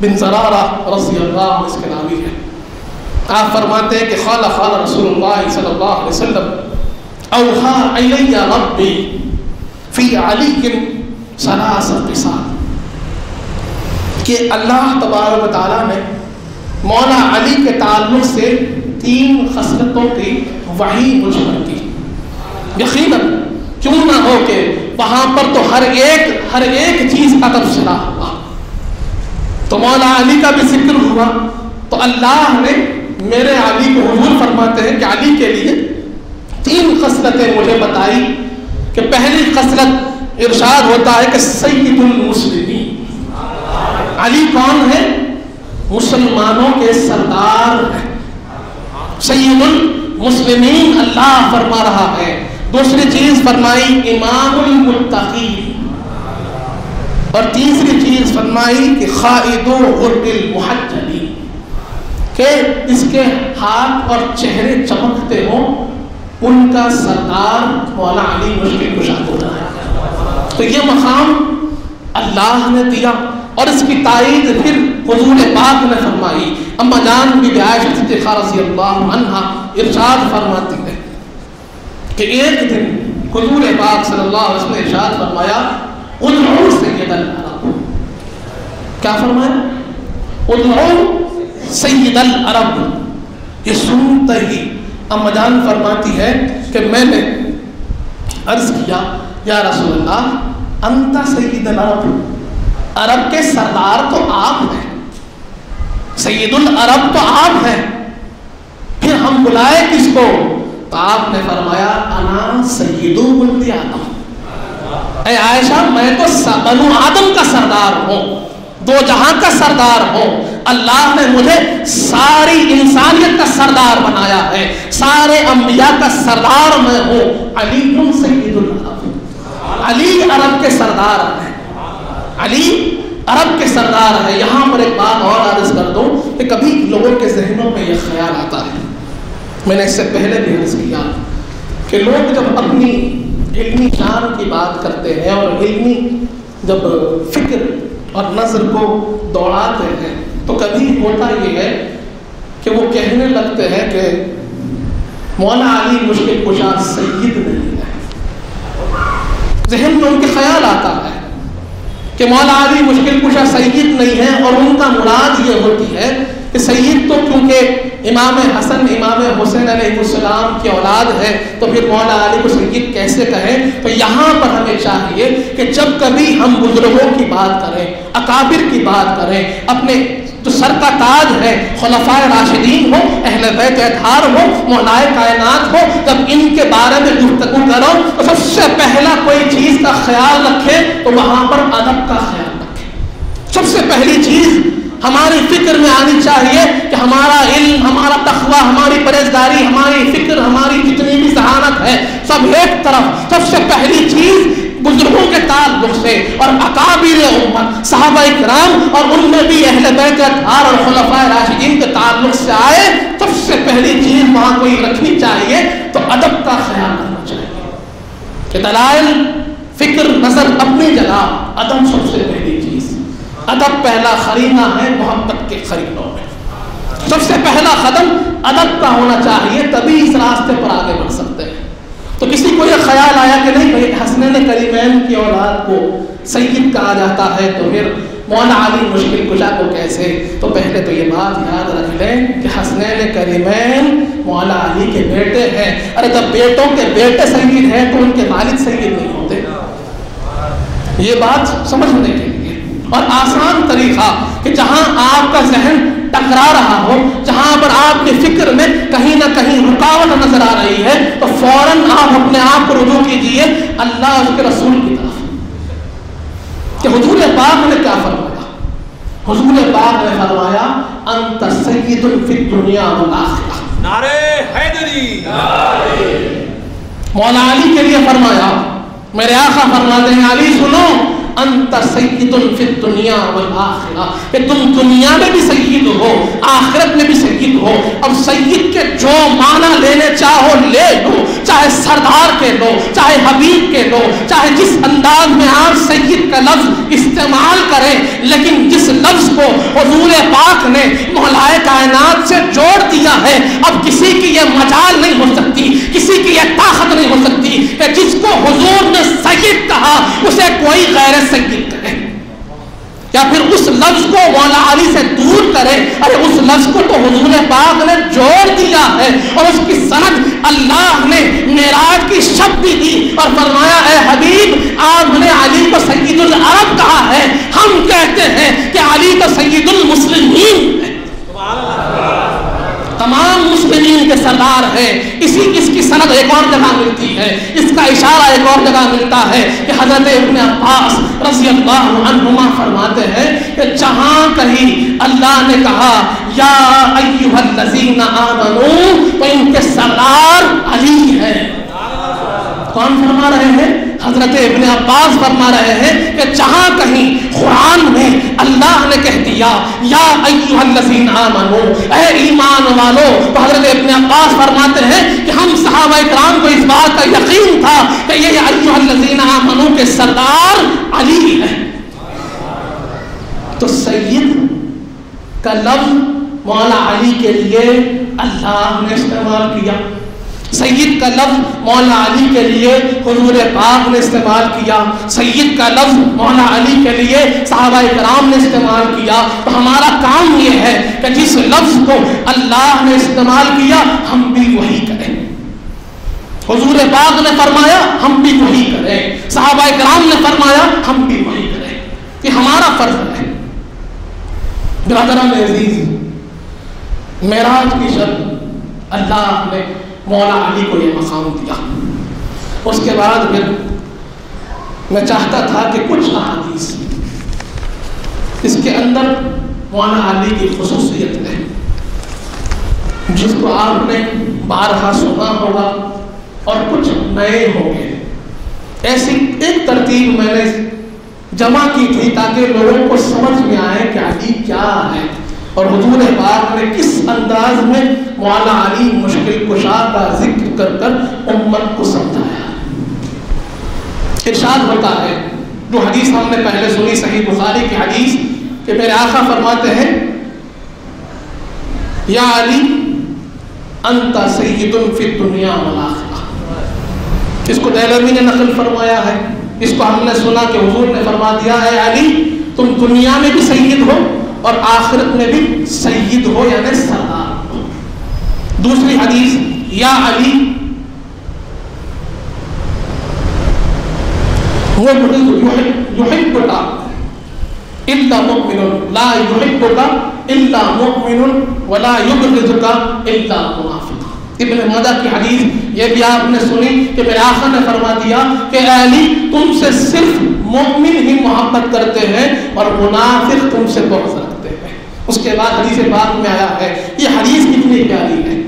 بن زرارہ رضی اللہ عنہ اس کے نامی ہے. آپ فرماتے ہیں کہ قال رسول اللہ صلی اللہ علیہ وسلم اوحى الی ربی فی علی ثلاث خصال. کہ اللہ تبارک و تعالیٰ نے مولا علی کے تعلق سے 3 خصلتوں کی وحی مجھ پر کی. یقیناً کیوں نہ ہو کہ وہاں پر تو ہر ایک چیز کا تبصرہ ہوا, تو مولا علی کا بھی ذکر ہوا, تو اللہ نے میرے علی کو حضور فرماتے ہیں کہ علی کے لیے 3 خصلتیں مجھے بتائی کہ پہلی خصلت ارشاد ہوتا ہے کہ سید المسلمین. علی کون ہے؟ مسلمانوں کے سردار ہیں, سید المسلمین اللہ فرما رہا ہے. دوسری چیز فرمائی امام المتقین, اور تیسری چیز فرمائی کہ خائد غر المحجلین, کہ اس کے ہاتھ اور چہرے چمکتے ہوں ان کا سردار مولا علی مشکل کشا ہوتا ہے. تو یہ مقام اللہ نے دیا, اور اس کی تائید پھر حضور پاک نے فرمائی. اما جان بی بی عائشہ صدیقہ رضی اللہ عنہا ارشاد فرماتی ہے کہ ایک دن حضور پاک صلی اللہ علیہ وسلم نے ارشاد فرمایا ادعو سید العرب. کیا فرمایا؟ ادعو سید العرب. یہ سنتے ہی اما جان فرماتی ہے کہ میں نے عرض کیا یا رسول اللہ انت سید العرب, عرب کے سردار تو آپ ہیں, سید العرب تو آپ ہیں, پھر ہم بلائے کس کو؟ تو آپ نے فرمایا انا سید ولد آدم. اے عائشہ میں تو بنو آدم کا سردار ہوں, 2 جہاں کا سردار ہوں. اللہ نے مجھے ساری انسانیت کا سردار بنایا ہے, سارے انبیاء کا سردار میں ہوں. علی سید العرب, علی عرب کے سردار ہیں, علی عرب کے سردار ہے. یہاں پر ایک بات اور عرض کر دوں کہ کبھی لوگوں کے ذہنوں میں یہ خیال آتا ہے, میں نے اس سے پہلے بھی عرض کیا کہ لوگ جب اپنی علمی شان کی بات کرتے ہیں اور علمی جب فکر اور نظر کو دوڑاتے ہیں تو کبھی ہوتا یہ ہے کہ وہ کہنے لگتے ہیں کہ مولا علی مشکل کشا سید نہیں ہے. ذہن میں ان کے خیال آتا ہے کہ مولا علی مشکل کشا سید نہیں ہے, اور ان کا مراد یہ ہوتی ہے کہ سید تو کیونکہ امام حسن امام حسین علیہ السلام کی اولاد ہے تو پھر مولا علی کو سید کیسے کہیں. تو یہاں پر ہمیں چاہیے کہ جب کبھی ہم بزرگوں کی بات کریں, اکابر کی بات کریں, اپنے جو سر کا تاج ہے خلفائے راشدین ہو, اہل بیت اطہار ہو, مولائے کائنات ہو, جب ان کے بارے میں گفتگو کرو تو سب سے پہلا کوئی چیز کا خیال رکھیں تو وہاں پر ادب کا خیال رکھیں. سب سے پہلی چیز ہماری فکر میں آنی چاہیے کہ ہمارا علم, ہمارا تقوی, ہماری پرہیزگاری, ہماری فکر, ہماری جتنی بھی ذہانت ہے سب ایک طرف. سب سے پہلی چیز بزرگوں کے تعلق سے اور اکابر امت صحابہ کرام اور ان میں بھی اہل بیت اطہار اور خلفائے راشدین کے تعلق سے آئے, سب سے پہلی چیز وہاں کوئی رکھنی چاہیے تو ادب کا خیال رکھنا چاہیے کہ دلائل فکر نظر اپنی جگہ, ادب سب سے پہلی چیز. ادب پہلا خرینہ ہے محبت کے خرینوں میں. سب سے پہلا قدم ادب کا ہونا چاہیے, تبھی اس راستے پر آگے بڑھ سکتے ہیں. تو کسی کو یہ خیال آیا کہ نہیں بھائی حسنین کریمین کی اولاد کو سید کہا جاتا ہے تو پھر مولا علی مشکل کشا کو کیسے؟ تو پہلے تو یہ بات یاد رکھ لیں کہ حسنین کریمین مولا علی کے بیٹے ہیں. ارے جب بیٹوں کے بیٹے سید ہیں تو ان کے والد سید نہیں ہوتے. یہ بات سمجھنے کے لیے اور آسان طریقہ کہ جہاں آپ کا ذہن ٹکرا رہا ہو, جہاں پر آپ کے فکر میں کہیں نہ کہیں رکاوٹ نظر آ رہی ہے تو فوراً آپ اپنے آپ کو رجوع کیجئے اللہ اور اس کے رسول کی طرف کہ حضور پاک نے کیا فرمایا. حضور پاک نے فرمایا انت سید فی الدنیا والآخرہ. نعرہ حیدری. مولا علی کے لیے فرمایا, میرے آقا فرماتے ہیں علی سنو انت سید فی الدنیا والآخرہ, کہ تم دنیا میں بھی سید ہو, آخرت میں بھی سید ہو. اب سید کے جو معنی لینے چاہو لے لو, چاہے سردار کے لو, چاہے حبیب کے لو, چاہے جس انداز میں آپ سید کا لفظ استعمال کریں, لیکن جس لفظ کو حضور پاک نے مولائے کائنات سے جوڑ دیا ہے اب کسی کی یہ مجال نہیں ہو سکتی, کسی کی یہ طاقت نہیں ہو سکتی کہ جس کو حضور نے سید کہا اسے کوئی غیر سید کہے. یا پھر اس لفظ کو مولا علی سے دور کرے. ارے اس لفظ کو تو حضور پاک نے جوڑ دیا ہے اور اس کی سند اللہ نے معراج کی شب بھی دی اور فرمایا اے حبیب آپ نے علی کو سید العرب کہا ہے. ہم کہتے ہیں کہ علی تو سید المسلمین ہے, تمام مسلمین کے سردار ہیں. اس کی سند ایک اور جگہ ملتی ہے, اس کا اشارہ ایک اور جگہ ملتا ہے کہ حضرت ابن عباس رضی اللہ عنہما فرماتے ہیں کہ جہاں کہیں اللہ نے کہا یا ایھا الذین آمنوا تو ان کے سردار علی ہیں. کون فرما رہے ہیں؟ حضرت ابن عباس فرما رہے ہیں کہ جہاں کہیں قرآن میں اللہ نے کہہ دیا یا ایھا الذین آمنوا اے ایمان والو, تو حضرت ابن عباس فرماتے ہیں کہ ہم صحابہ کرام کو اس بات کا یقین تھا کہ یہ ایھا الذین آمنوا کے سردار علی ہے. تو سید کا لفظ مولا علی کے لیے اللہ نے استعمال کیا, سید کا لفظ مولا علی کے لیے حضور پاک نے استعمال کیا, سید کا لفظ مولا علی کے لیے صحابہ کرام نے استعمال کیا. تو ہمارا کام یہ ہے کہ جس لفظ کو اللہ نے استعمال کیا ہم بھی وہی کریں. حضور پاک نے فرمایا ہم بھی وہی کریں, صحابہ کرام نے فرمایا ہم بھی وہی کریں. یہ ہمارا فرض ہے. برادران عزیز, معراج کی شب اللہ نے مولا علی کو یہ مقام دیا. اس کے بعد پھر میں چاہتا تھا کہ کچھ احادیث اس کے اندر مولا علی کی خصوصیت ہے جس کو آپ نے بارہا سنا ہوگا اور کچھ نئے ہوں گے. ایسی ایک ترتیب میں نے جمع کی تھی تاکہ لوگوں کو سمجھ میں آئے کہ علی کیا ہے اور حضور پاک نے کس انداز میں مولا علی مشکل کشا کا ذکر کر کر امت کو سمجھایا. ارشاد ہوتا ہے جو حدیث ہم نے پہلے سنی صحیح بخاری کی حدیث کہ میرے آقا فرماتے ہیں یا علی انت سید فی الدنیا والآخرہ. اس کو دہلوی نے نقل فرمایا ہے. اس کو ہم نے سنا کہ حضور نے فرما دیا اے علی تم دنیا میں بھی سید ہو اور آخرت میں بھی سید ہو یعنی سردار ہو. دوسری حدیث یا علی يحبك الا مؤمن لا يحبك الا مؤمن ولا يبغضك الا منافق. ابن ماجہ کی حدیث یہ بھی آپ نے سنی کہ میرے آقا نے فرما دیا کہ اے علی تم سے صرف مومن ہی محبت کرتے ہیں اور منافق تم سے بغض رکھتے ہیں. اس کے بعد حدیث پاک میں آیا ہے, یہ حدیث کتنی پیاری ہے.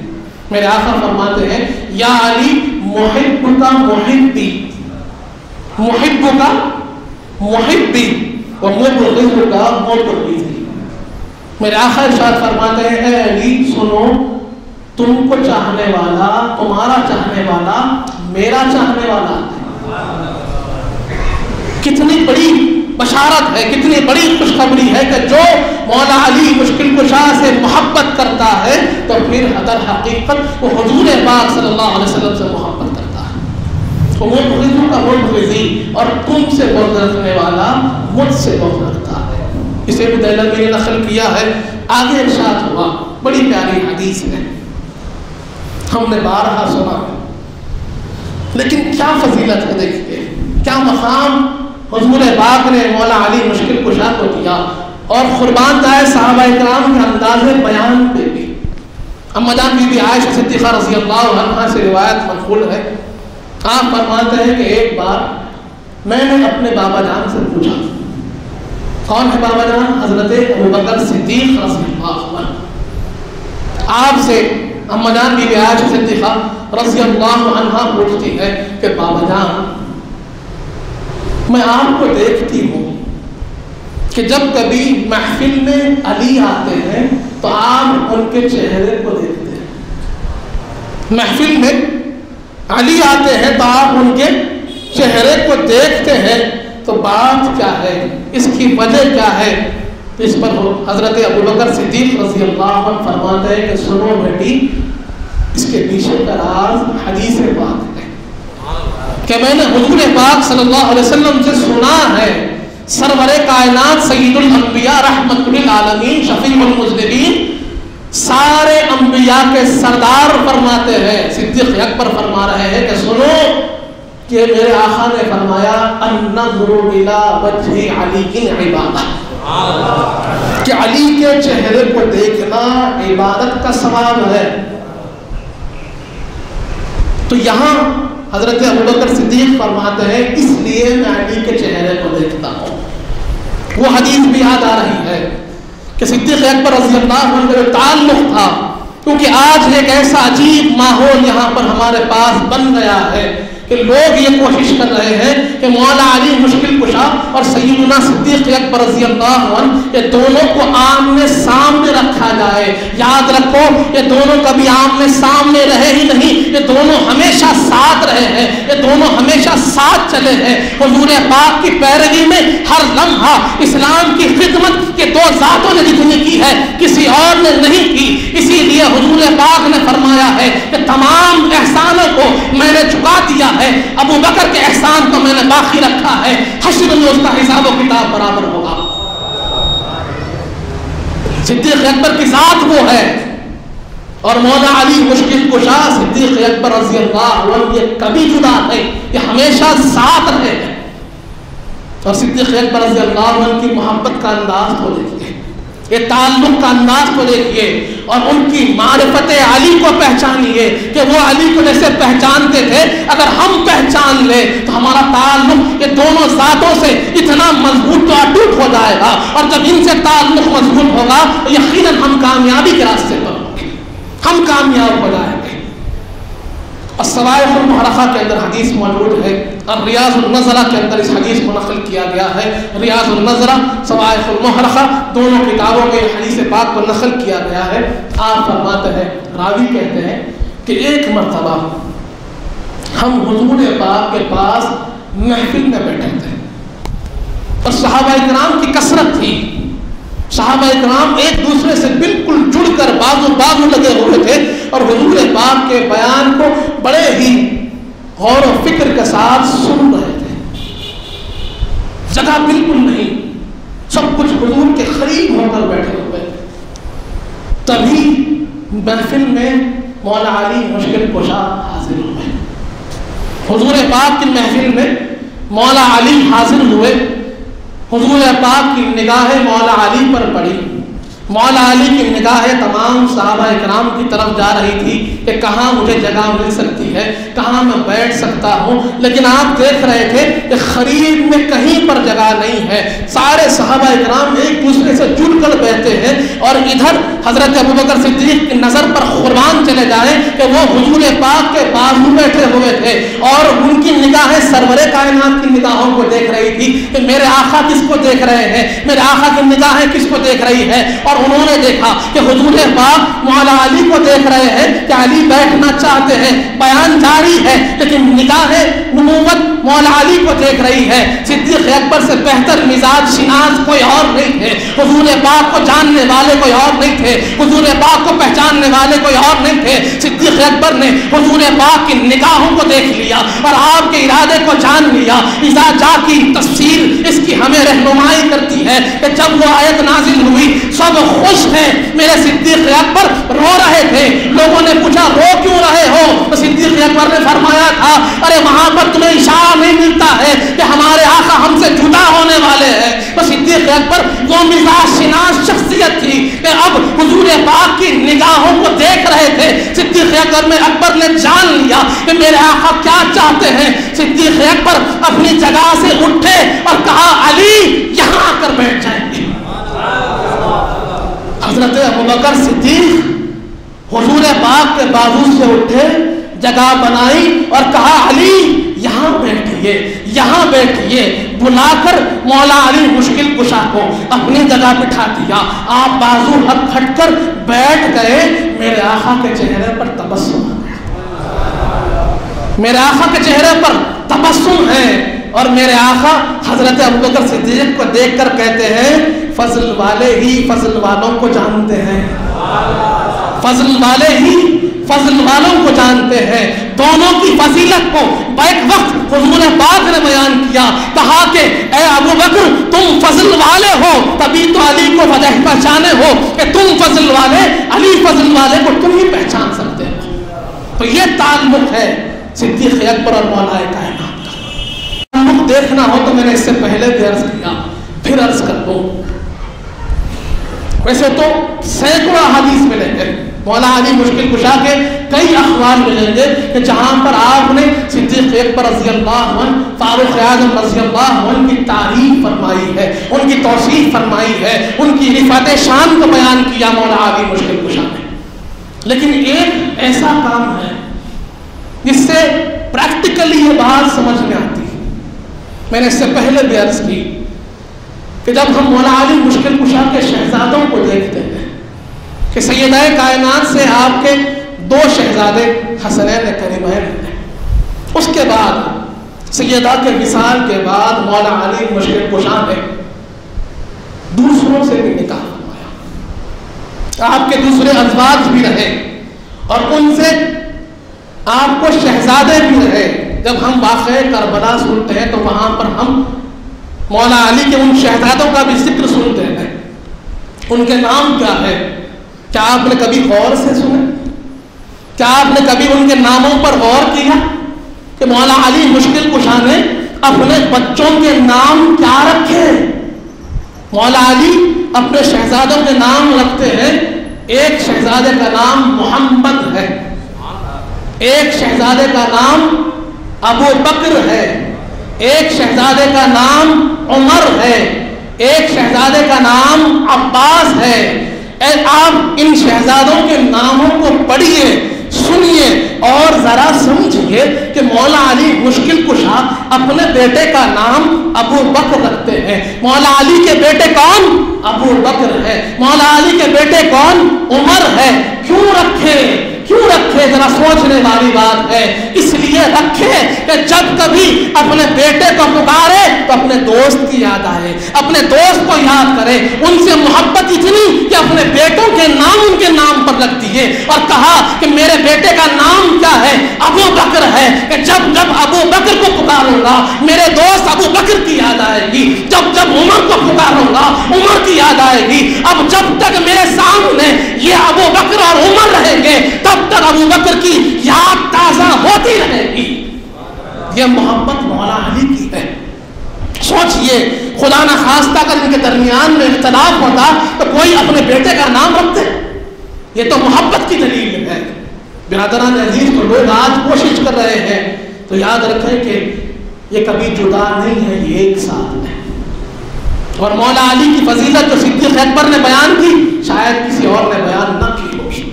میرے آقا فرماتے ہیں یا علی محبک محبی, محبک محبی و مبغضک مبغضی. میرے آقا ارشاد فرماتے ہیں اے علی سنو, تم کو چاہنے والا تمہارا چاہنے والا میرا چاہنے والا ہے. کتنی بڑی بشارت ہے, کتنی بڑی خوشخبری ہے کہ جو مولا علی مشکل کشا سے محبت کرتا ہے تو پھر در حقیقت وہ حضور پاک صلی اللہ علیہ وسلم سے محبت کرتا ہے. تو وہ مبغضوں کا مبغضی اور تم سے بغض رکھنے والا مجھ سے بغض رکھتا ہے. اسے بھی دہلوی نے نقل کیا ہے. آگے ارشاد ہوا, بڑی پیاری حدیث ہے, ہم نے بارہا سنا لیکن کیا فضیلت ہے. دیکھیے کیا مقام حضور پاک نے مولا علی مشکل کشا کو دیا اور قربان جائے صحابہ کرام کے انداز بیان پہ بھی. اما جان بی بی عائشہ صدیقہ رضی اللہ عنہا سے روایت منقول ہے, آپ فرماتے ہیں کہ ایک بار میں نے اپنے بابا جان سے پوچھا. کون ہے بابا جان؟ حضرت ابوبکر صدیق رضی اللہ عنہ. آپ سے اما جان بی بی عائشہ صدیقہ رضی اللہ عنہا پوچھتی ہے کہ بابا جان میں آپ کو دیکھتی ہوں کہ جب کبھی محفل میں علی آتے ہیں تو آپ ان کے چہرے کو دیکھتے ہیں. محفل میں علی آتے ہیں تو آپ ان کے چہرے کو دیکھتے ہیں, تو بات کیا ہے, اس کی وجہ کیا ہے؟ اس پر حضرت ابوبکر صدیق رضی اللہ عنہ فرماتے ہیں کہ سنو بیٹی, اس کے پیچھے کا راز حدیث پاک ہے کہ میں نے حضور پاک صلی اللہ علیہ وسلم سے سنا ہے, سرور کائنات سید الانبیاء رحمت للعالمین شفیع المذنبین سارے انبیاء کے سردار فرماتے ہیں، صدیق اکبر فرما رہے ہیں کہ سنو کہ میرے آقا نے فرمایا النظر الی وجہ علی عبادت، کہ علی کے چہرے کو دیکھنا عبادت کا ثواب ہے۔ تو یہاں حضرت ابوبکر صدیق فرماتے ہیں اس لیے میں علی کے چہرے کو دیکھتا ہوں۔ وہ حدیث بھی یاد آ رہی ہے کہ صدیق اکبر رضی اللہ عنہ کا تعلق تھا، کیونکہ آج ایک ایسا عجیب ماحول یہاں پر ہمارے پاس بن گیا ہے کہ لوگ یہ کوشش کر رہے ہیں کہ مولا علی مشکل کشا اور سیدنا صدیق اکبر رضی اللہ عنہ یہ دونوں کو آمنے سامنے رکھا جائے۔ یاد رکھو یہ دونوں کبھی آمنے سامنے رہے ہی نہیں، یہ دونوں ہمیشہ ساتھ رہے ہیں، یہ دونوں ہمیشہ ساتھ چلے ہیں۔ حضور پاک کی پیروی میں ہر لمحہ اسلام کی خدمت کے دو ذاتوں نے جتنی کی ہے کسی اور نے نہیں کی، اسی لیے حضور پاک نے فرمایا ہے کہ تمام احسانوں کو میں نے چکا دیا ہے، ابو بکر کے احسان کو میں نے باقی رکھا ہے، حشر میں اس کا حساب و کتاب برابر ہوگا۔ صدیق اکبر کی ذات وہ ہے، اور مولا علی مشکل کشا صدیق اکبر رضی اللہ عنہ یہ کبھی جدا نہیں، یہ ہمیشہ ساتھ رہے ہیں۔ اور صدیق اکبر رضی اللہ عنہ کی محبت کا انداز کو دیکھیے، یہ تعلق کا انداز کو دیکھیے، اور ان کی معرفت علی کو پہچانیے کہ وہ علی کو جیسے پہچانتے تھے اگر ہم پہچان لیں تو ہمارا تعلق یہ دونوں ذاتوں سے اتنا مضبوط و اٹوٹ ہو جائے گا، اور جب ان سے تعلق مضبوط ہوگا تو یقیناً ہم کامیابی کے راستے پر ہوں گے، ہم کامیاب ہو جائیں گے۔ الصواعق المحرقہ کے اندر حدیث موجود ہے، اور ریاض النظرہ کے اندر اس حدیث کو نقل کیا گیا ہے۔ ریاض النظرہ صواعق المحرقہ دونوں کتابوں میں حدیث پاک کو نقل کیا گیا ہے۔ آپ فرماتے ہیں، راوی کہتے ہیں کہ ایک مرتبہ ہم حضور پاک کے پاس محفل میں بیٹھے تھے، اور صحابہ کرام کی کثرت تھی، صحابہ کرام ایک دوسرے سے بالکل جڑ کر بازو بازو لگے ہوئے تھے، اور حضور پاک کے بیان کو بڑے ہی غور و فکر کے ساتھ سن رہے تھے۔ جگہ بالکل نہیں، سب کچھ حضور کے قریب ہو کر بیٹھے ہوئے۔ تبھی محفل میں مولا علی مشکل کشا حاضر ہوئے۔ حضور پاک کی محفل میں مولا علی حاضر ہوئے، حضور پاک کی نگاہیں مولا علی پر پڑی، مولا علی کی نگاہیں تمام صحابہ کرام کی طرف جا رہی تھی کہ کہاں مجھے جگہ مل سکتی ہے، کہاں میں بیٹھ سکتا ہوں، لیکن آپ دیکھ رہے تھے کہ قریب میں کہیں پر جگہ نہیں ہے، سارے صحابہ کرام ایک دوسرے سے جڑ کر بیٹھتے ہیں، اور ادھر حضرت ابوبکر صدیق کی نظر پر قربان چلے جائیں کہ وہ حضور پاک کے بازو بیٹھے ہوئے تھے، اور ان کی نگاہیں سرور کائنات کی نگاہوں کو دیکھ رہی تھی کہ میرے آقا کس کو دیکھ رہے ہیں، میرے آقا کی نگاہیں کس کو دیکھ رہی ہے، اور انہوں نے دیکھا کہ حضور پاک مولا علی کو دیکھ رہے ہیں کہ علی بیٹھنا چاہتے ہیں، بیان جاری ہے، لیکن نگاہیں نبوت مولا علی کو دیکھ رہی ہے۔ صدیق اکبر سے بہتر مزاج شناس کوئی اور نہیں تھے، حضور پاک کو جاننے والے کوئی اور نہیں تھے، حضور پاک کو پہچاننے والے کوئی اور نہیں تھے۔ صدیق اکبر نے حضور پاک کی نگاہوں کو دیکھ لیا اور آپ کے ارادے کو جان لیا۔ اذا جا کی تفسیر اس کی ہمیں رہنمائی کرتی ہے کہ جب وہ آیت نازل ہوئی سب خوش ہیں، میرے صدیق اکبر رو رہے تھے، لوگوں نے پوچھا رو کیوں رہے ہو، تو صدیق اکبر نے فرمایا تھا ارے وہاں پر تمہیں اشارہ نہیں ملتا ہے کہ ہمارے آقا ہم سے جدا ہونے والے ہیں۔ تو صدیق اکبر وہ مزاج شناس شخصیت تھی کہ اب حضور پاک کی نگاہوں کو دیکھ رہے تھے۔ صدیق اکبر نے جان لیا کہ میرے آقا کیا چاہتے ہیں۔ صدیق اکبر اپنی جگہ سے اٹھے اور کہا علی یہاں آ کر بیٹھ جائیں گے۔ حضرت ابوبکر صدیق حضور پاک کے بازو سے اٹھے، جگہ بنائی اور کہا علی یہاں بیٹھیے، یہاں بیٹھیے۔ بلا کر مولا علی مشکل کشا کو اپنی جگہ بٹھا دیا، آپ بازو ہٹ کر بیٹھ گئے۔ میرے آقا کے چہرے پر تبسم ہے، میرے آقا کے چہرے پر تبسم ہے، اور میرے آقا حضرت ابوبکر صدیق کو دیکھ کر کہتے ہیں فضل والے ہی فضل والوں کو جانتے ہیں، فضل والے ہی فضل والوں کو جانتے ہیں۔ دونوں کی فضیلت کو بیک وقت حضور پاک نے بیان کیا, کہا کہ اے ابو بکر تم فضل والے ہو, تبھی تو علی کو وجہ پہچانے ہو کہ تم فضل والے, علی فضل والے کو تم ہی پہچان سکتے ہو. تو یہ تعلق ہے صدیق اکبر اور مولا کائنات کا. تعلق دیکھنا ہو تو میں نے اس سے پہلے بھی عرض کیا, پھر عرض کر دوں. ویسے تو سینکڑوں حدیث ملیں گے, مولا علی مشکل کشا کے کئی اخبار ملیں گے کہ جہاں پر آپ نے صدیق اکبر رضی اللہ عنہ, فاروق اعظم رضی اللہ عنہ کی تعریف فرمائی ہے, ان کی توصیف فرمائی ہے, ان کی رفعت شان کو بیان کیا مولا علی مشکل کشا نے. لیکن ایک ایسا کام ہے جس سے پریکٹیکلی یہ بات سمجھ میں آتی ہے. میں نے اس سے پہلے بھی عرض کی کہ جب ہم مولا علی مشکل کشا کے شہزادوں کو دیکھتے ہیں کہ سیدہ کائنات سے آپ کے 2 شہزادے حسنین کریمین ہیں, اس کے بعد سیدہ کے وصال کے بعد مولا علی مشکل کشا نے دوسروں سے بھی نکاح فرمایا. آپ کے دوسرے ازواج بھی رہے اور ان سے آپ کو شہزادے بھی رہے. جب ہم واقعہ کربلا سنتے ہیں تو وہاں پر ہم مولا علی کے ان شہزادوں کا بھی ذکر سنتے ہیں. ان کے نام کیا ہے؟ کیا آپ نے کبھی غور سے سنے؟ کیا آپ نے کبھی ان کے ناموں پر غور کیا کہ مولا علی مشکل کشا نے اپنے بچوں کے نام کیا رکھے؟ مولا علی اپنے شہزادوں کے نام رکھتے ہیں. ایک شہزادے کا نام محمد ہے, ایک شہزادے کا نام ابو بکر ہے, ایک شہزادے کا نام عمر ہے, ایک شہزادے کا نام عباس ہے. آپ ان شہزادوں کے ناموں کو پڑھیے, سنیے اور ذرا سمجھیے کہ مولا علی مشکل کشا اپنے بیٹے کا نام ابو بکر رکھتے ہیں. مولا علی کے بیٹے کون؟ ابو بکر ہے. مولا علی کے بیٹے کون؟ عمر ہے. کیوں رکھے؟ کیوں رکھے؟ ذرا سوچنے والی بات ہے. اس لیے رکھے کہ جب کبھی اپنے بیٹے کو پکارے تو اپنے دوست کی یاد آئے, اپنے دوست کو یاد کرے. ان سے محبت اتنی کہ اپنے بیٹوں کے نام ان کے نام پر رکھ دیے اور کہا کہ میرے بیٹے کا نام کیا ہے؟ ابو بکر ہے. کہ جب جب ابو بکر کو پکاروں گا میرے دوست ابو بکر کی یاد آئے گی, جب جب عمر کو پکاروں گا عمر کی یاد آئے گی. اب جب تک میرے سامنے یہ ابو بکر اور عمر رہیں گے تب تک ابو بکر کی یاد تازہ ہوتی رہے گی. یہ محبت مولا علی کی ہے. سوچئے خدا نہ خواستہ اگر ان کے درمیان میں اختلاف ہوتا تو کوئی اپنے بیٹے کا نام رکھتے؟ یہ تو محبت کی دلیل ہے. برادران عزیز, تو لوگ آج کوشش کر رہے ہیں تو یاد رکھیں کہ یہ کبھی جدا نہیں ہے, یہ ایک ساتھ ہے. اور مولا علی کی فضیلت جو صدیق اکبر نے بیان کی شاید کسی اور نے بیان نہ کی ہوگی.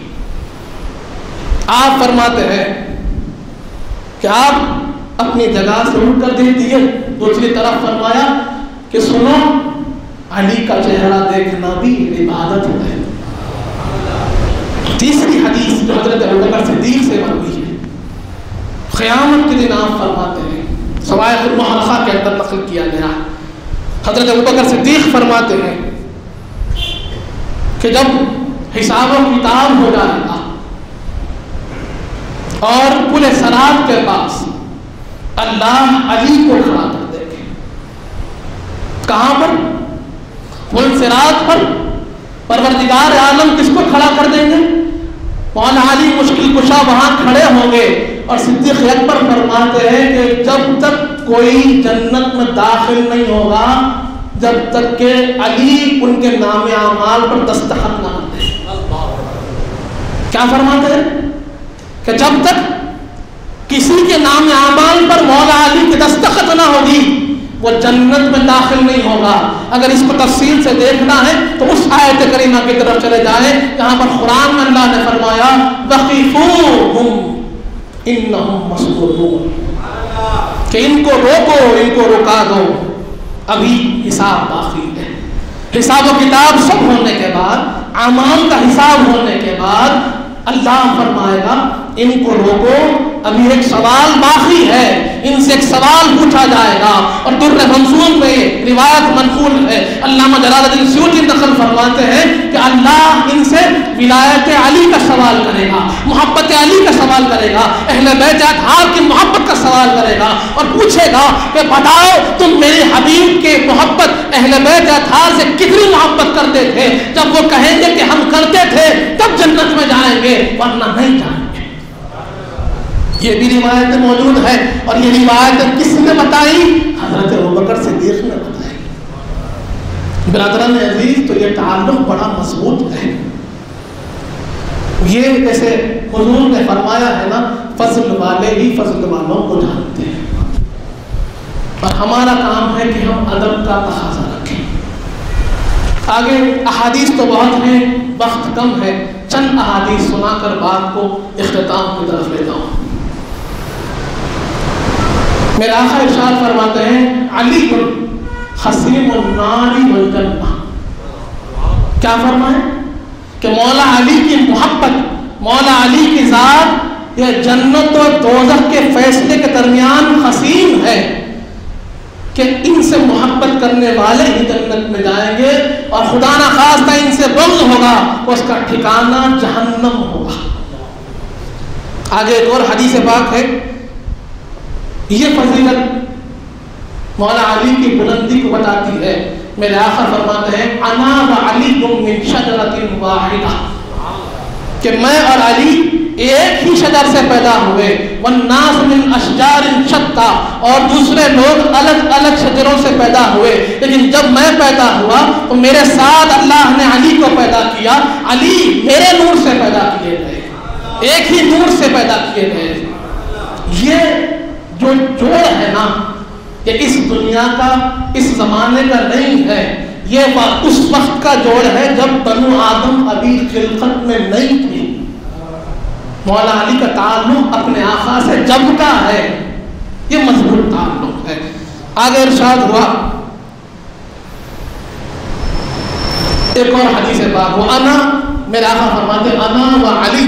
آپ فرماتے ہیں کہ آپ اپنی جگہ سے اٹھ کر دے دیے, دوسری طرف فرمایا کہ سنو علی کا چہرہ دیکھنا بھی عبادت ہے. تیسری حدیث جو حضرت ابوبکر صدیق سے مروی ہے, قیامت کے دن آپ فرماتے ہیں, سوائے المحرقہ کے اندر نقل کیا گیا, حضرت ابوبکر صدیق فرماتے ہیں کہ جب حساب و کتاب ہو جائے گا اور پل صراط کے پاس اللہ علی کو کھڑا کر دیں گے. کہاں پر؟ پل صراط پر. پروردگار عالم کس کو کھڑا کر دیں گے؟ مولا علی مشکل کشا وہاں کھڑے ہوں گے اور صدیق اکبر فرماتے ہیں کہ جب تک کوئی جنت میں داخل نہیں ہوگا جب تک کہ علی ان کے نام اعمال پر دستخط نہ کرتے. کیا فرماتے ہیں؟ کہ جب تک کسی کے نام اعمال پر مولا علی کی دستخط نہ ہوگی وہ جنت میں داخل نہیں ہوگا. اگر اس کو تفصیل سے دیکھنا ہے تو اس آیت کریمہ کی طرف چلے جائیں جہاں پر قرآن میں اللہ نے فرمایا وَقِفُوهُمْ إِنَّهُمْ مَسْئُولُونَ, کہ ان کو روکو, ان کو رکا دو, ابھی حساب باقی ہے. حساب و کتاب سب ہونے کے بعد, اعمال کا حساب ہونے کے بعد اللہ فرمائے گا ان کو روکو, ابھی ایک سوال باقی ہے, ان سے ایک سوال پوچھا جائے گا. اور در منصور میں روایت منقول ہے، علامہ جلال الدین سیوطی نقل فرماتے ہیں کہ اللہ ان سے ولایت علی کا سوال کرے گا، محبت علی کا سوال کرے گا، اہل بیت اطہار کی محبت کا سوال کرے گا اور پوچھے گا کہ بتاؤ تم میرے حبیب کے محبت اہل بیت اطہار سے کتنی محبت کرتے تھے؟ جب وہ کہیں گے کہ ہم کرتے تھے تب جنت میں جائیں گے ورنہ نہیں جائیں گے۔ یہ بھی روایت موجود ہے اور یہ روایت کس نے بتائی؟ حضرت ابوبکر صدیق نے بتائی۔ برادران عزیز، تو یہ تعلق بڑا مضبوط ہے۔ یہ جیسے حضور نے فرمایا ہے نا، فضل والے ہی فضل والوں کو جانتے ہیں، اور ہمارا کام ہے کہ ہم ادب کا تقاضا رکھیں۔ آگے احادیث تو بہت ہیں، وقت کم ہے، چند احادیث سنا کر بات کو اختتام کی طرف لے جاؤں۔ میرے آقا ارشاد فرماتے ہیں علی خصیم النار والجنہ۔ کیا فرمائیں؟ کہ مولا علی کی محبت، مولا علی کی ذات یہ جنت و دوزخ کے فیصلے کے درمیان خصیم ہے کہ ان سے محبت کرنے والے ہی جنت میں جائیں گے، اور خدا نہ خواستہ ان سے بغض ہوگا تو اس کا ٹھکانہ جہنم ہوگا۔ آگے ایک اور حدیث پاک ہے، یہ فضیلت مولا علی کی بلندی کو بتاتی ہے۔ میرے آقا فرماتے ہیں انا وعلی من شجرۃ واحدہ، کہ میں اور علی ایک ہی شجر سے پیدا ہوئے، والناس من اشجار شتیٰ، اور دوسرے لوگ الگ الگ شجروں سے پیدا ہوئے، لیکن جب میں پیدا ہوا تو میرے ساتھ اللہ نے علی کو پیدا کیا، علی میرے نور سے پیدا کیے گئے، ایک ہی نور سے پیدا کیے گئے۔ یہ جو جوڑ ہے نا، یہ اس دنیا کا، اس زمانے کا نہیں ہے، یہ اس وقت کا جوڑ ہے جب بنو آدم ابھی خلقت میں نہیں تھی۔ مولا علی کا تعلق اپنے آقا سے جب کا ہے، یہ مضبوط تعلق ہے۔ آگے ارشاد ہوا ایک اور حدیث پاک، وہ انا، میرے آقا فرماتے انا وعلی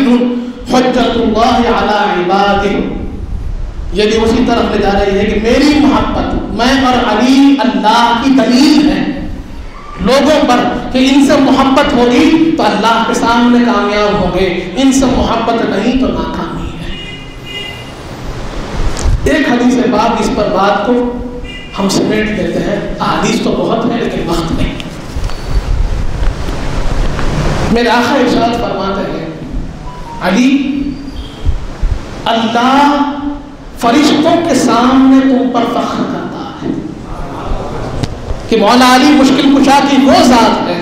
حجت اللہ علی عبادہ، یہ بھی اسی طرف لے جا رہی ہے کہ میری محبت، میں اور علی اللہ کی دلیل ہے لوگوں پر کہ ان سے محبت ہوگی تو اللہ کے سامنے کامیاب ہوں گے، ان سے محبت نہیں تو ناکامی ہے۔ ایک حدیث پاک اس پر بات کو ہم سمیٹ لیتے ہیں، احادیث تو بہت ہے لیکن وقت نہیں۔ میرے آقا ارشاد فرماتے ہیں علی، اللہ فرشتوں کے سامنے تم پر فخر کرتا ہے کہ مولا علی مشکل کشا کی وہ ذات ہے،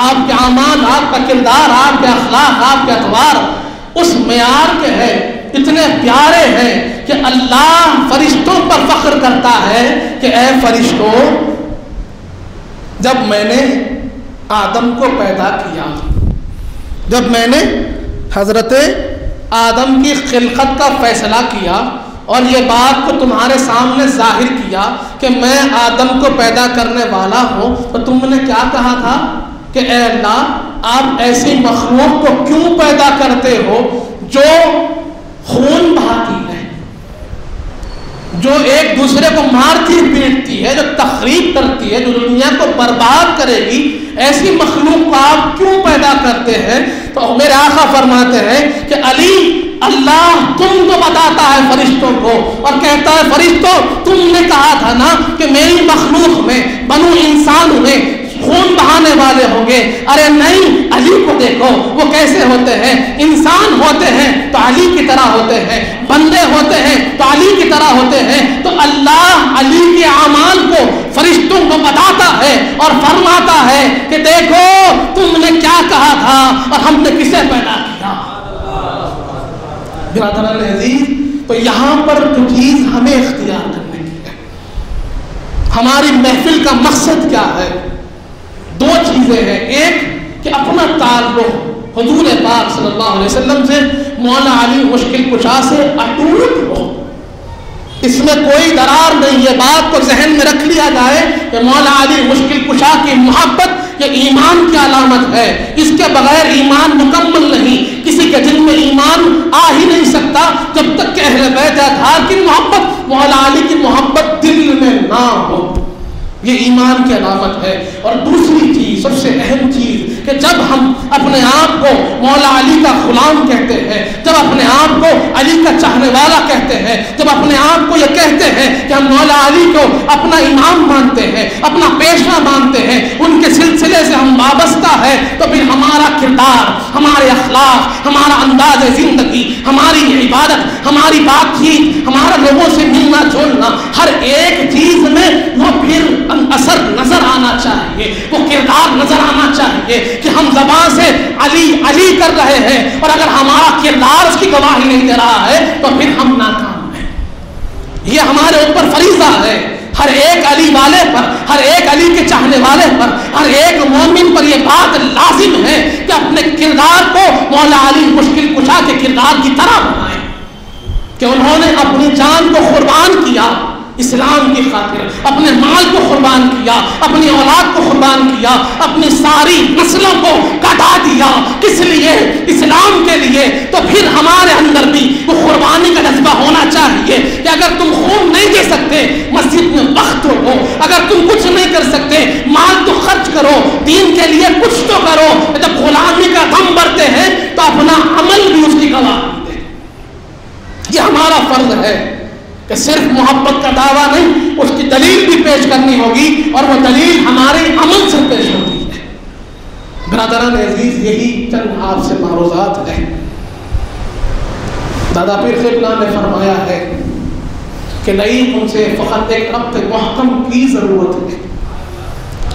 آپ کے اعمال، آپ کا کردار، آپ کے اخلاق، آپ کے اطوار اس معیار کے ہیں، اتنے پیارے ہیں کہ اللہ فرشتوں پر فخر کرتا ہے کہ اے فرشتوں، جب میں نے آدم کو پیدا کیا، جب میں نے حضرت آدم کی خلقت کا فیصلہ کیا اور یہ بات کو تمہارے سامنے ظاہر کیا کہ میں آدم کو پیدا کرنے والا ہوں، تو تم نے کیا کہا تھا کہ اے اللہ، آپ ایسی مخلوق کو کیوں پیدا کرتے ہو جو خون بہاتی ہے، جو ایک دوسرے کو مارتی پیٹتی ہے، جو تخریب کرتی ہے، جو دنیا کو برباد کرے گی، ایسی مخلوق کو آپ کیوں پیدا کرتے ہیں؟ تو میرے آقا فرماتے ہیں کہ علی، اللہ تم کو بتاتا ہے فرشتوں کو اور کہتا ہے فرشتوں، تم نے کہا تھا نا کہ میری مخلوق میں، بنو انسان میں خون بہانے والے ہوں گے، ارے نہیں، علی کو دیکھو وہ کیسے ہوتے ہیں، انسان ہوتے ہیں تو علی کی طرح ہوتے ہیں، بندے ہوتے ہیں تو علی کی طرح ہوتے ہیں۔ تو اللہ علی کے اعمال کو فرشتوں کو بتاتا ہے اور فرماتا ہے کہ دیکھو تم نے کیا کہا تھا اور ہم نے کسے پیدا کیا۔ برادران عزیز، تو یہاں پر جو چیز ہمیں اختیار کرنے کی ہے، ہماری محفل کا مقصد کیا ہے؟ دو چیزیں ہیں، ایک کہ اپنا تعلق حضور پاک صلی اللہ علیہ وسلم سے، مولا علی مشکل کشا سے اٹوٹ ہو، اس میں کوئی درار نہیں، یہ بات کو ذہن میں رکھ لیا جائے کہ مولا علی مشکل کشا کی محبت یہ ایمان کی علامت ہے، اس کے بغیر ایمان مکمل نہیں، کسی کے دل میں ایمان آ ہی نہیں سکتا جب تک کہ اہل بیت اطہار کی محبت، مولا علی کی محبت دل میں نہ ہو۔ یہ ایمان کی علامت ہے۔ اور دوسری چیز، سب سے اہم چیز، کہ جب ہم اپنے آپ کو مولا علی کا غلام کہتے ہیں، جب اپنے آپ کو علی کا چاہنے والا کہتے ہیں، جب اپنے آپ کو یہ کہتے ہیں کہ ہم مولا علی کو اپنا امام مانتے ہیں، اپنا پیشوا مانتے ہیں، ان کے سلسلے سے ہم وابستہ ہیں، تو پھر ہمارا کردار، ہمارے اخلاق، ہمارا انداز زندگی، ہماری عبادت، ہماری بات چیت، ہمارا لوگوں سے ملنا جولنا، ہر ایک چیز میں وہ پھر اثر نظر آنا چاہیے، وہ کردار نظر آنا چاہیے کہ ہم زبان سے علی علی کر رہے ہیں، اور اگر ہمارا کردار اس کی گواہی نہیں دے رہا ہے تو پھر ہم ناکام ہیں۔ یہ ہمارے اوپر فریضہ ہے، ہر ایک علی والے پر، ہر ایک علی کے چاہنے والے پر، ہر ایک مومن پر یہ بات لازم ہے کہ اپنے کردار کو مولا علی مشکل کشا کے کردار کی طرح بنائیں، کہ انہوں نے اپنی جان کو قربان کیا اسلام کی خاطر، اپنے مال کو قربان کیا، اپنی اولاد کو قربان کیا، اپنی ساری نسلوں کو کٹا دیا، کس لیے؟ اسلام کے لیے۔ تو پھر ہمارے اندر بھی وہ قربانی کا جذبہ ہونا چاہیے کہ اگر تم خون نہیں دے سکتے مسجد میں وقت ہو، اگر تم کچھ نہیں کر سکتے مال تو خرچ کرو، دین کے لیے کچھ تو کرو۔ جب غلامی کا دم بھرتے ہیں تو اپنا عمل بھی اس کی گواہی دے۔ یہ ہمارا فرض ہے کہ صرف محبت کا دعویٰ نہیں، اس کی دلیل بھی پیش کرنی ہوگی، اور وہ دلیل ہمارے عمل سے پیش ہوتی ہے۔ برادران عزیز، یہی چند آپ سے معروضات ہیں۔ دادا پیر قبلہ نے فرمایا ہے کہ لئیق ان سے فقط ایک ربط محکم کی ضرورت ہے،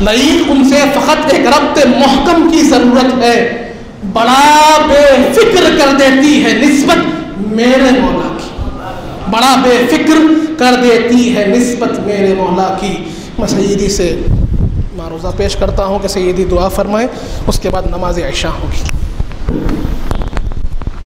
لئیق ان سے فقط ایک ربط محکم کی ضرورت ہے، بڑا بے فکر کر دیتی ہے نسبت میرے مولا کی، بڑا بے فکر کر دیتی ہے نسبت میرے مولا کی۔ میں سیدی سے معروضہ پیش کرتا ہوں کہ سیدی دعا فرمائیں، اس کے بعد نماز عشاء ہوگی۔